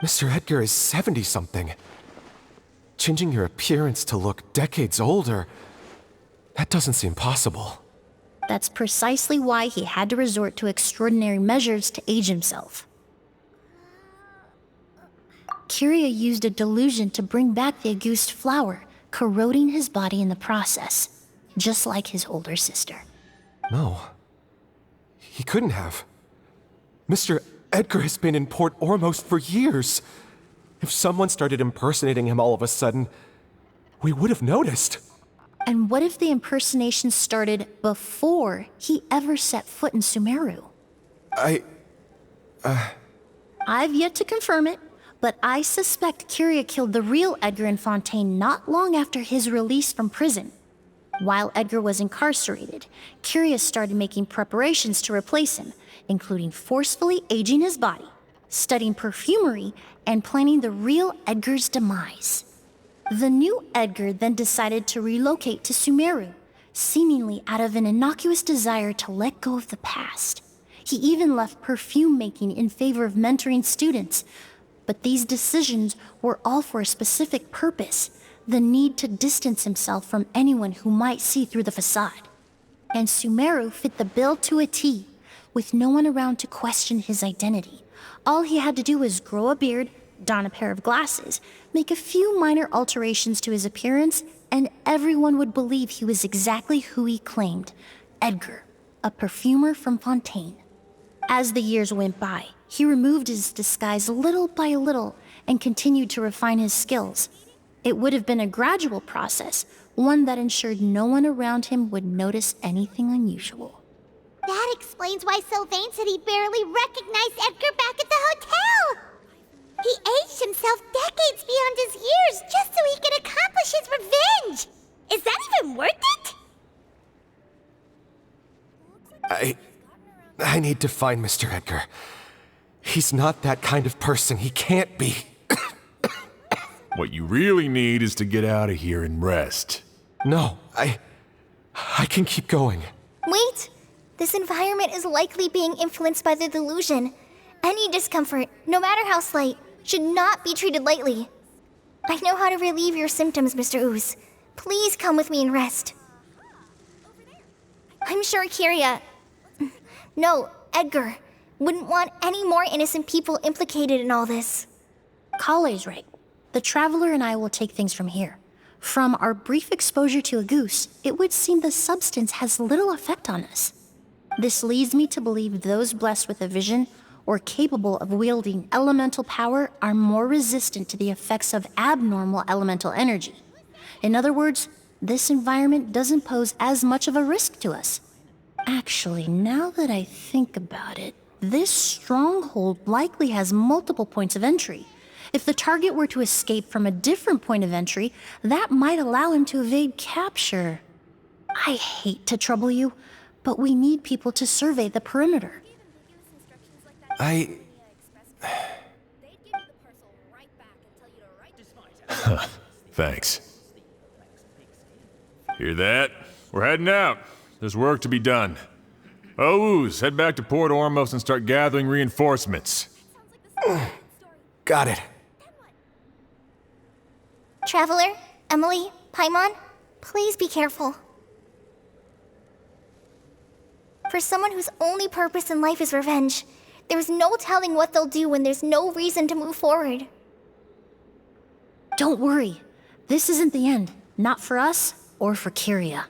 Mr. Edgar is 70-something. Changing your appearance to look decades older, that doesn't seem possible. That's precisely why he had to resort to extraordinary measures to age himself. Kirya used a delusion to bring back the Auguste flower, corroding his body in the process, just like his older sister. No. He couldn't have. Mr. Edgar has been in Port Ormos for years. If someone started impersonating him all of a sudden, we would have noticed. And what if the impersonation started before he ever set foot in Sumeru? I've yet to confirm it, but I suspect Kirya killed the real Edgar in Fontaine not long after his release from prison. While Edgar was incarcerated, Kirya started making preparations to replace him, including forcefully aging his body. studying perfumery, and planning the real Edgar's demise. The new Edgar then decided to relocate to Sumeru, seemingly out of an innocuous desire to let go of the past. He even left perfume making in favor of mentoring students. But these decisions were all for a specific purpose: the need to distance himself from anyone who might see through the facade. And Sumeru fit the bill to a T, with no one around to question his identity. All he had to do was grow a beard, don a pair of glasses, make a few minor alterations to his appearance, and everyone would believe he was exactly who he claimed: Edgar, a perfumer from Fontaine. As the years went by, he removed his disguise little by little and continued to refine his skills. It would have been a gradual process, one that ensured no one around him would notice anything unusual. That explains why Sylvain said he barely recognized Edgar back at the hotel! He aged himself decades beyond his years just so he could accomplish his revenge! Is that even worth it? I need to find Mr. Edgar. He's not that kind of person. He can't be. What you really need is to get out of here and rest. No, I can keep going. Wait! This environment is likely being influenced by the delusion. Any discomfort, no matter how slight, should not be treated lightly. I know how to relieve your symptoms, Mr. Ooze. Please come with me and rest. I'm sure Kirya... No, Edgar wouldn't want any more innocent people implicated in all this. Kale's right. The Traveler and I will take things from here. From our brief exposure to a goose, it would seem the substance has little effect on us. This leads me to believe those blessed with a vision or capable of wielding elemental power are more resistant to the effects of abnormal elemental energy. In other words, this environment doesn't pose as much of a risk to us. Actually, now that I think about it, this stronghold likely has multiple points of entry. If the target were to escape from a different point of entry, that might allow him to evade capture. I hate to trouble you, but we need people to survey the perimeter. Thanks. Hear that? We're heading out. There's work to be done. Ooze, head back to Port Ormos and start gathering reinforcements. Got it. Traveler, Emilie, Paimon, please be careful. For someone whose only purpose in life is revenge, there's no telling what they'll do when there's no reason to move forward. Don't worry. This isn't the end. Not for us or for Kirya.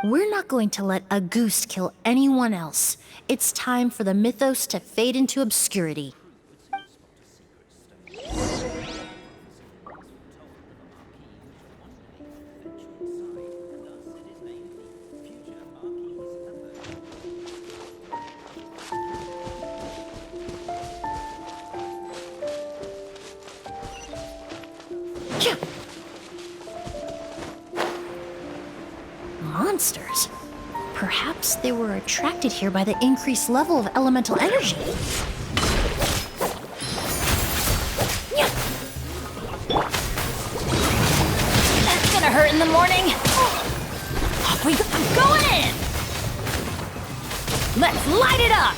We're not going to let a goose kill anyone else. It's time for the mythos to fade into obscurity. Monsters. Perhaps they were attracted here by the increased level of elemental energy. That's gonna hurt in the morning. Off we go. I'm going in. Let's light it up.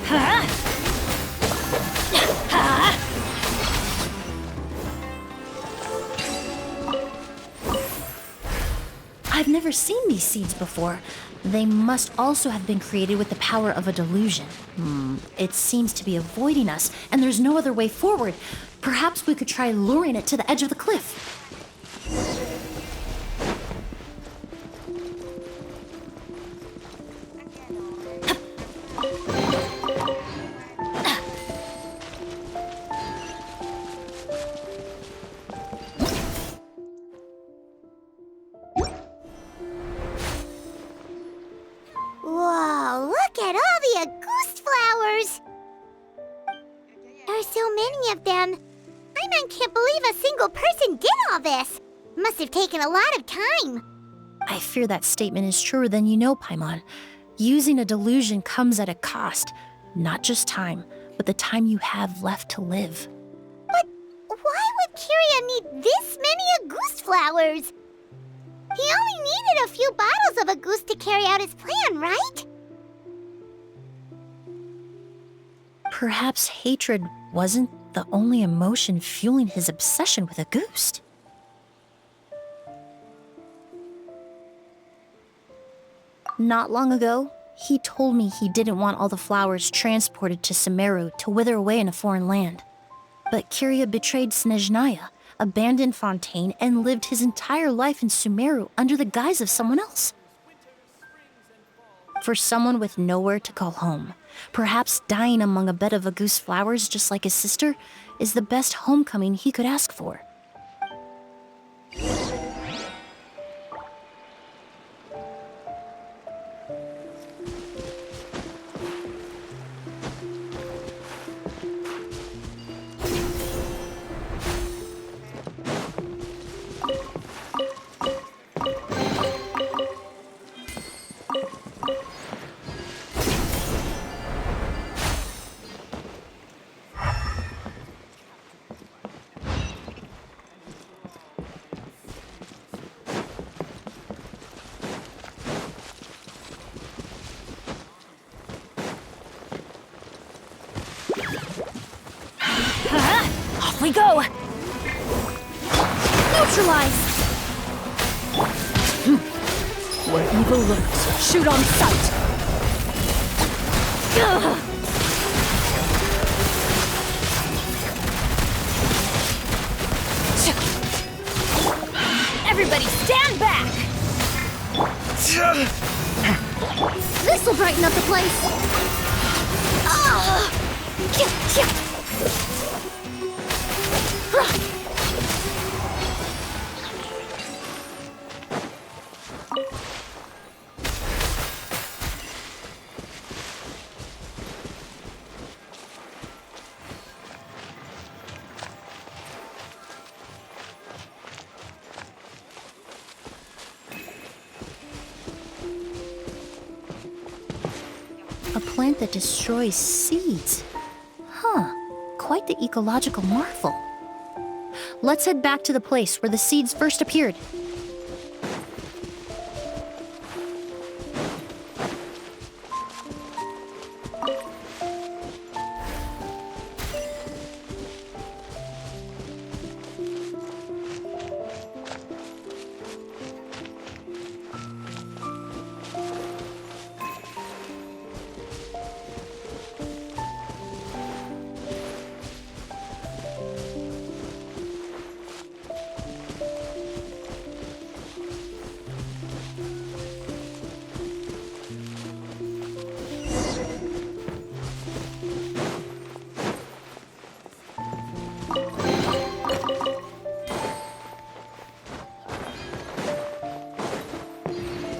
Huh? Huh? I've never seen these seeds before. They must also have been created with the power of a delusion. It seems to be avoiding us, and there's no other way forward. Perhaps we could try luring it to the edge of the cliff. Whoa, look at all the Auguste flowers! There are so many of them. I can't believe a single person did all this. Must have taken a lot of time. I fear that statement is truer than you know, Paimon. Using a delusion comes at a cost. Not just time, but the time you have left to live. But why would Kirya need this many Auguste flowers? He only needed a few bottles of Auguste to carry out his plan, right? Perhaps hatred wasn't the only emotion fueling his obsession with Auguste. Not long ago, he told me he didn't want all the flowers transported to Sumeru to wither away in a foreign land. But Kirya betrayed Snezhnaya, abandoned Fontaine, and lived his entire life in Sumeru under the guise of someone else. For someone with nowhere to call home, perhaps dying among a bed of Auguste flowers just like his sister is the best homecoming he could ask for. Off we go! Neutralize! Where evil lurks, shoot on sight! Ugh. Everybody stand back! This'll brighten up the place. A plant that destroys seeds. Huh, quite the ecological marvel. Let's head back to the place where the seeds first appeared.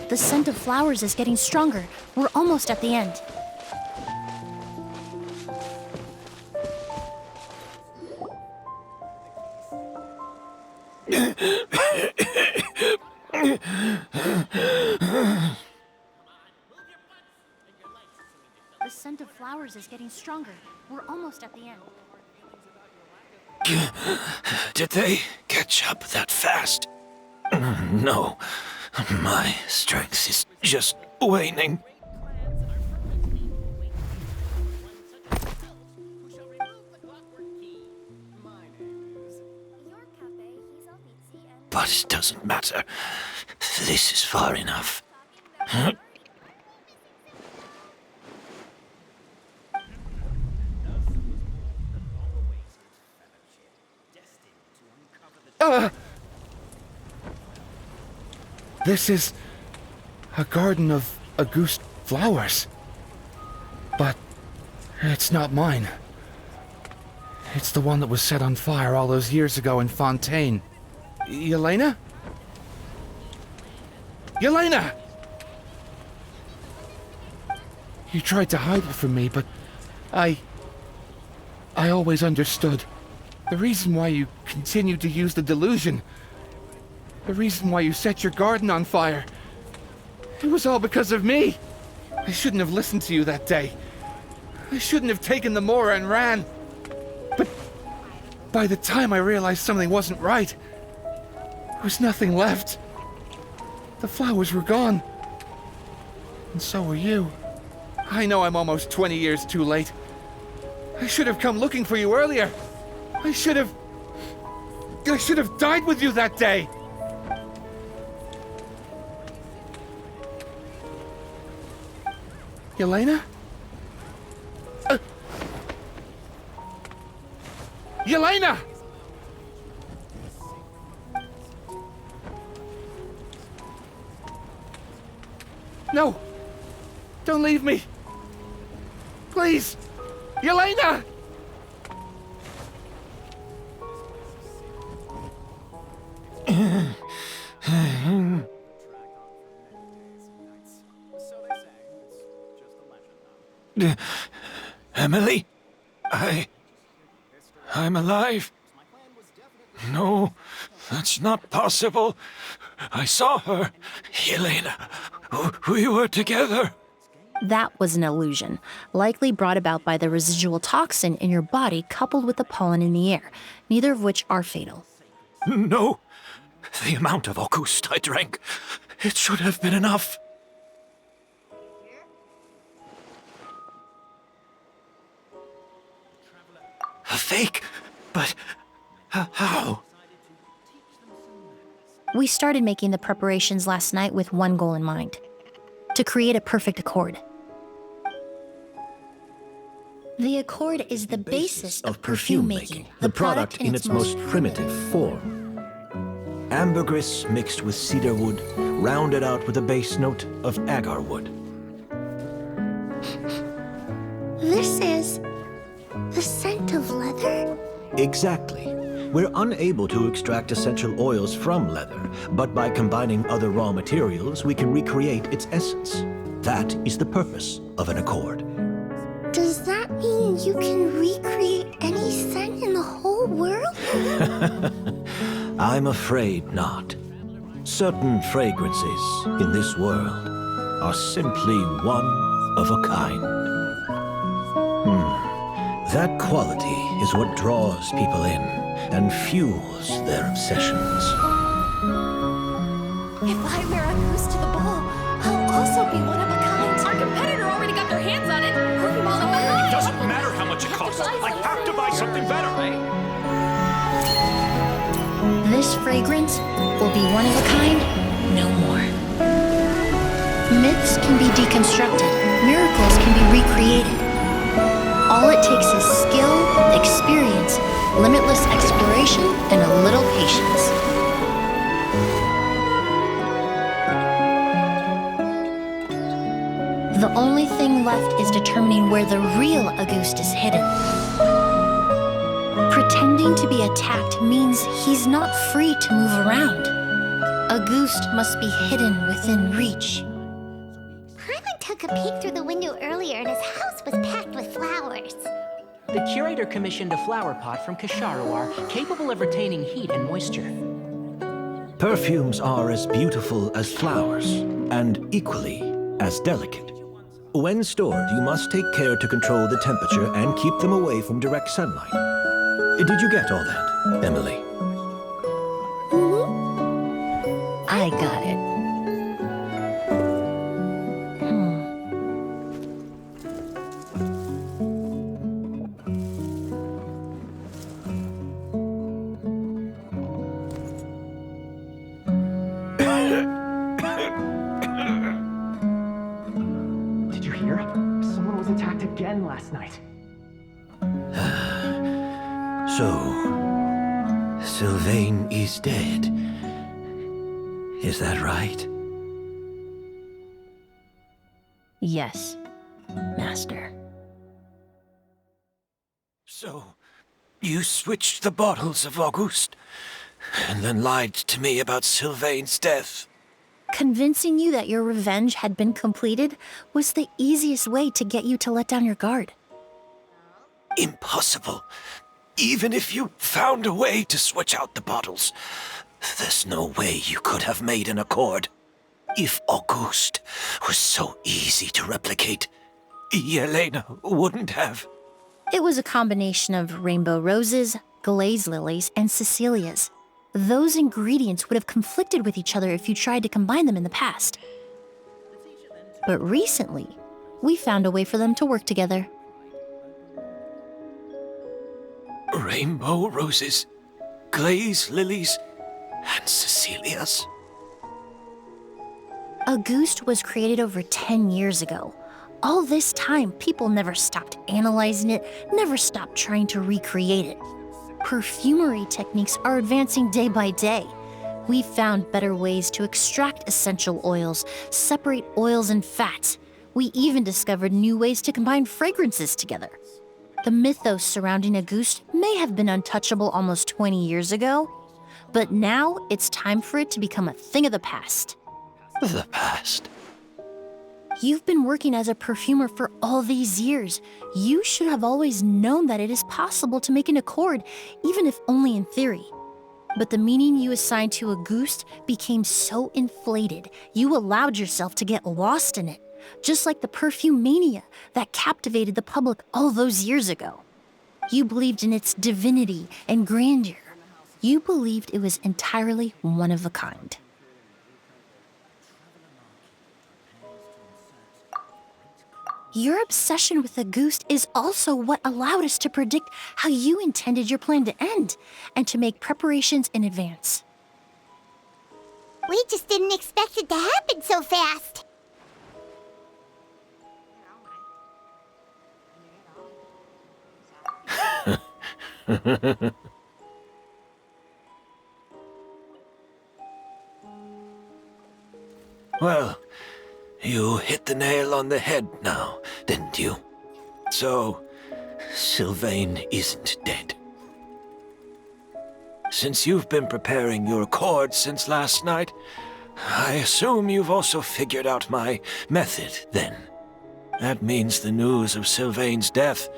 The scent of flowers is getting stronger. We're almost at the end. The scent of flowers is getting stronger. We're almost at the end. Did they catch up that fast? No. My strength is just waning. But it doesn't matter. This is far enough. This is a garden of Auguste flowers. But it's not mine. It's the one that was set on fire all those years ago in Fontaine. Yelena? Yelena! You tried to hide it from me, but I always understood. The reason why you continued to use the delusion, the reason why you set your garden on fire, it was all because of me. I shouldn't have listened to you that day. I shouldn't have taken the Mora and ran. But by the time I realized something wasn't right, there was nothing left. The flowers were gone. And so were you. I know I'm almost 20 years too late. I should have come looking for you earlier. I should have died with you that day. Yelena? Yelena! No! Don't leave me! Please! Yelena! Emilie? I'm alive. No, that's not possible. I saw her. Yelena. We were together. That was an illusion, likely brought about by the residual toxin in your body coupled with the pollen in the air, neither of which are fatal. No. The amount of August I drank, it should have been enough. A fake? But how? We started making the preparations last night with one goal in mind: to create a perfect accord. The accord is the basis of perfume making, the product in its most primitive form. Ambergris mixed with cedarwood, rounded out with a base note of agarwood. This is the scent of leather? Exactly. We're unable to extract essential oils from leather, but by combining other raw materials, we can recreate its essence. That is the purpose of an accord. Does that mean you can recreate any scent in the whole world? I'm afraid not. Certain fragrances in this world are simply one of a kind. That quality is what draws people in and fuels their obsessions. If I wear a goose to the ball, I'll also be one of a kind. Our competitor already got their hands on it. Perfume all in my mind. It doesn't matter how much it costs. I have to buy something better. This fragrance will be one of a kind, no more. Myths can be deconstructed. Miracles can be recreated. All it takes is skill, experience, limitless exploration, and a little patience. The only thing left is determining where the real Auguste is hidden. Pretending to be attacked means he's not free to move around. Auguste must be hidden within reach. Paimon took a peek through the window earlier and his house was packed with flowers. The curator commissioned a flower pot from Kasharawar, capable of retaining heat and moisture. Perfumes are as beautiful as flowers, and equally as delicate. When stored, you must take care to control the temperature and keep them away from direct sunlight. Did you get all that, Emilie? I got it. Did you hear? Someone was attacked again last night. So, Sylvain is dead. Is that right? Yes, Master. So, you switched the bottles of Auguste, and then lied to me about Sylvain's death. Convincing you that your revenge had been completed was the easiest way to get you to let down your guard. Impossible. Even if you found a way to switch out the bottles, there's no way you could have made an accord. If Auguste was so easy to replicate, Yelena wouldn't have. It was a combination of rainbow roses, glaze lilies, and Cecilias. Those ingredients would have conflicted with each other if you tried to combine them in the past. But recently, we found a way for them to work together. Rainbow roses, glaze lilies, and Cecilias. Auguste was created over 10 years ago. All this time, people never stopped analyzing it, never stopped trying to recreate it. Perfumery techniques are advancing day by day. We've found better ways to extract essential oils, separate oils and fats. We even discovered new ways to combine fragrances together. The mythos surrounding Auguste may have been untouchable almost 20 years ago, but now it's time for it to become a thing of the past. The past? You've been working as a perfumer for all these years. You should have always known that it is possible to make an accord, even if only in theory. But the meaning you assigned to Auguste became so inflated, you allowed yourself to get lost in it, just like the perfume mania that captivated the public all those years ago. You believed in its divinity and grandeur. You believed it was entirely one of a kind. Your obsession with Auguste is also what allowed us to predict how you intended your plan to end, and to make preparations in advance. We just didn't expect it to happen so fast. Well, you hit the nail on the head now, didn't you? So, Sylvain isn't dead. Since you've been preparing your accord since last night, I assume you've also figured out my method, then. That means the news of Sylvain's death.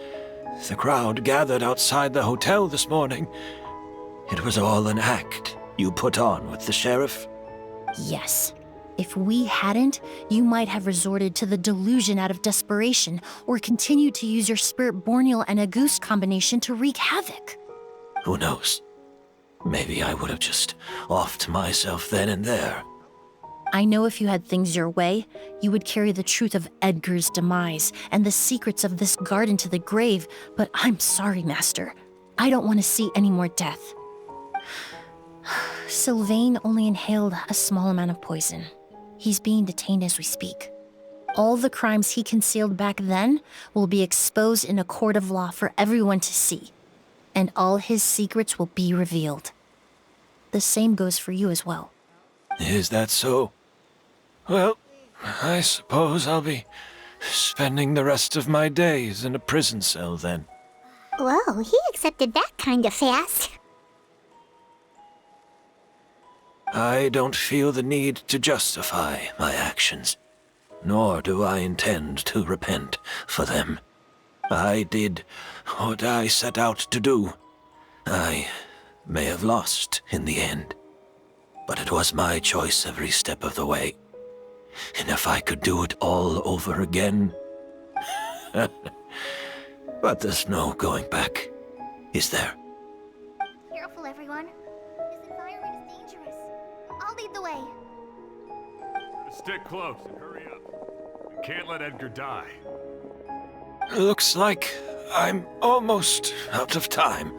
The crowd gathered outside the hotel this morning. It was all an act you put on with the sheriff? Yes. If we hadn't, you might have resorted to the delusion out of desperation, or continued to use your Spirit Borneal and Auguste combination to wreak havoc. Who knows? Maybe I would have just offed myself then and there. I know if you had things your way, you would carry the truth of Edgar's demise and the secrets of this garden to the grave, but I'm sorry, Master. I don't want to see any more death. Sylvain only inhaled a small amount of poison. He's being detained as we speak. All the crimes he concealed back then will be exposed in a court of law for everyone to see, and all his secrets will be revealed. The same goes for you as well. Is that so? Well, I suppose I'll be spending the rest of my days in a prison cell then. Whoa, he accepted that kind of fast. I don't feel the need to justify my actions, nor do I intend to repent for them. I did what I set out to do. I may have lost in the end, but it was my choice every step of the way. And if I could do it all over again... But there's no going back, is there? Careful, everyone. This environment is dangerous. I'll lead the way. Stick close and hurry up. We can't let Edgar die. Looks like I'm almost out of time.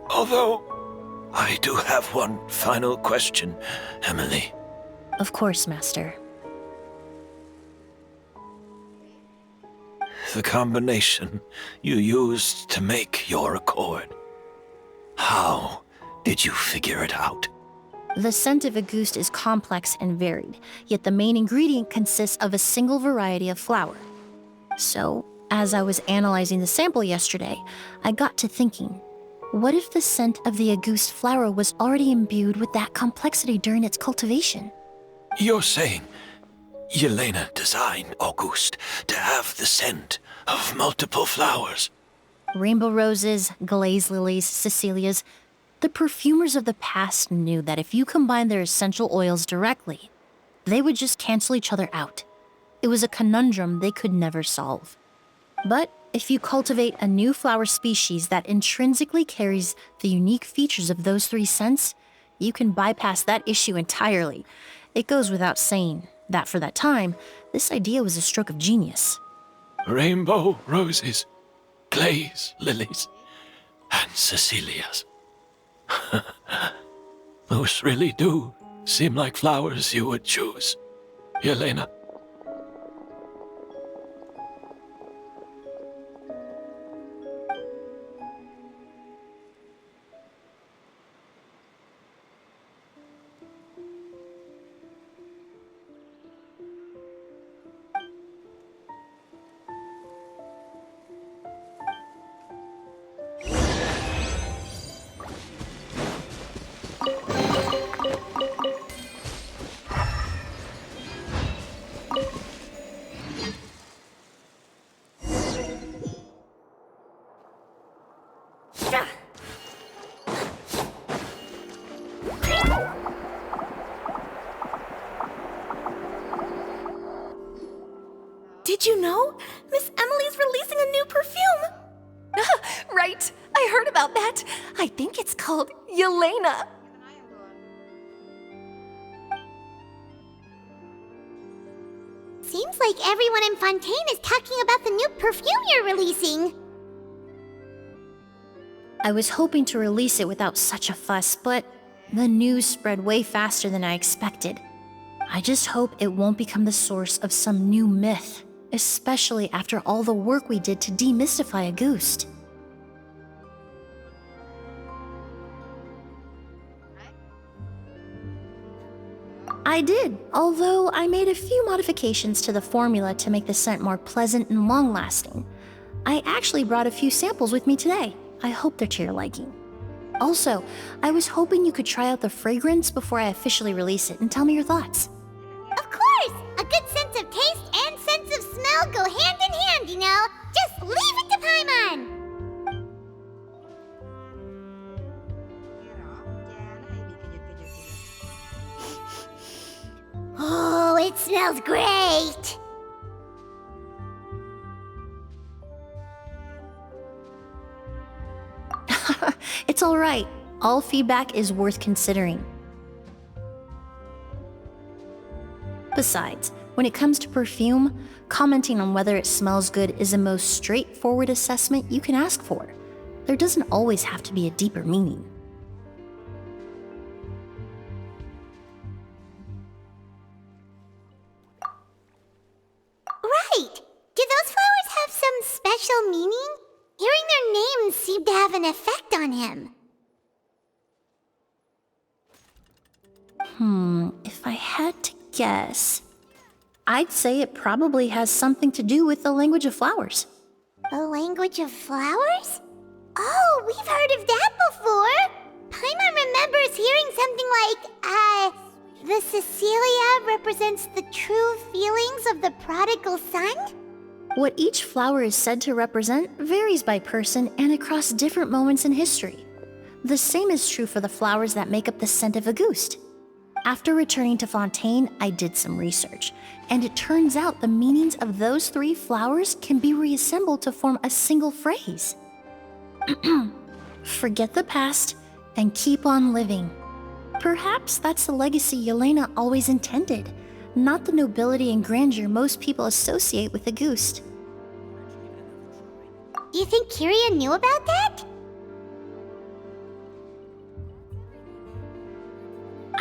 Although, I do have one final question, Emilie. Of course, Master. The combination you used to make your accord. How did you figure it out? The scent of Auguste is complex and varied, yet the main ingredient consists of a single variety of flower. So, as I was analyzing the sample yesterday, I got to thinking, what if the scent of the Auguste flower was already imbued with that complexity during its cultivation? You're saying Yelena designed Auguste to have the scent of multiple flowers? Rainbow roses, glaze lilies, Cecilias. The perfumers of the past knew that if you combine their essential oils directly, They would just cancel each other out. It was a conundrum they could never solve. But if you cultivate a new flower species that intrinsically carries the unique features of those 3 scents, you can bypass that issue entirely. It goes without saying that for that time, this idea was a stroke of genius. Rainbow roses, glaze lilies, and Cecilias. Those really do seem like flowers you would choose, Yelena. Did you know? Miss Emilie's releasing a new perfume! Right, I heard about that. I think it's called Yelena. Seems like everyone in Fontaine is talking about the new perfume you're releasing. I was hoping to release it without such a fuss, but the news spread way faster than I expected. I just hope it won't become the source of some new myth, especially after all the work we did to demystify Auguste. I did, although I made a few modifications to the formula to make the scent more pleasant and long-lasting. I actually brought a few samples with me today. I hope they're to your liking. Also, I was hoping you could try out the fragrance before I officially release it and tell me your thoughts. Of course! A good sense of taste and sense of smell go hand in hand, you know? Just leave it to Paimon! Oh, it smells great! It's all right. All feedback is worth considering. Besides, when it comes to perfume, commenting on whether it smells good is the most straightforward assessment you can ask for. There doesn't always have to be a deeper meaning. Right! Do those flowers have some special meaning? Hearing their names seemed to have an effect on him. If I had to guess, I'd say it probably has something to do with the language of flowers. The language of flowers? Oh, we've heard of that before! Paimon remembers hearing something like, the Cecilia represents the true feelings of the prodigal son? What each flower is said to represent varies by person and across different moments in history. The same is true for the flowers that make up the scent of Auguste. After returning to Fontaine, I did some research, and it turns out the meanings of those 3 flowers can be reassembled to form a single phrase. Forget the past and keep on living. Perhaps that's the legacy Yelena always intended, not the nobility and grandeur most people associate with Auguste. You think Kirya knew about that?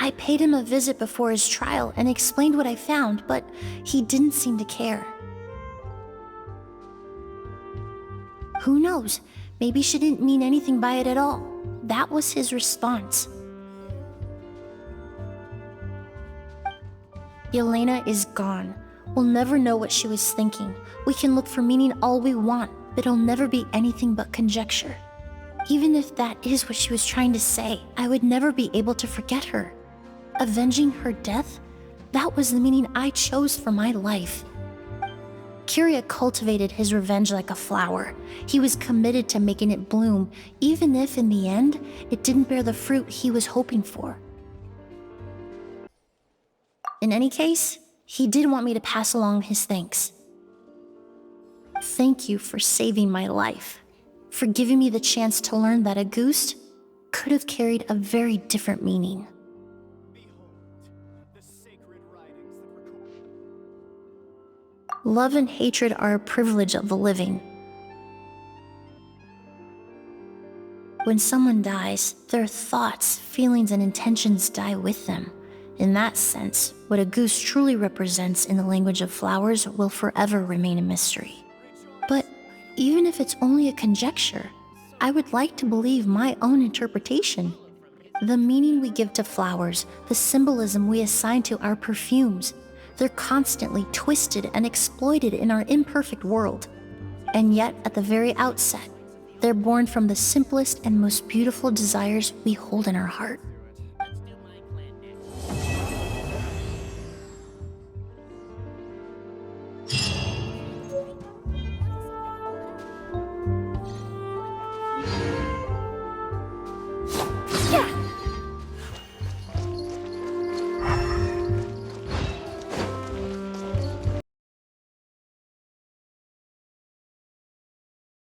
I paid him a visit before his trial and explained what I found, but he didn't seem to care. Who knows? Maybe she didn't mean anything by it at all. That was his response. Yelena is gone. We'll never know what she was thinking. We can look for meaning all we want, but it'll never be anything but conjecture. Even if that is what she was trying to say, I would never be able to forget her. Avenging her death? That was the meaning I chose for my life. Kirya cultivated his revenge like a flower. He was committed to making it bloom, even if in the end, it didn't bear the fruit he was hoping for. In any case, he did want me to pass along his thanks. Thank you for saving my life, for giving me the chance to learn that a goose could have carried a very different meaning. Love and hatred are a privilege of the living. When someone dies, their thoughts, feelings, and intentions die with them. In that sense, what a goose truly represents in the language of flowers will forever remain a mystery. But even if it's only a conjecture, I would like to believe my own interpretation. The meaning we give to flowers, the symbolism we assign to our perfumes, they're constantly twisted and exploited in our imperfect world. And yet, at the very outset, they're born from the simplest and most beautiful desires we hold in our heart.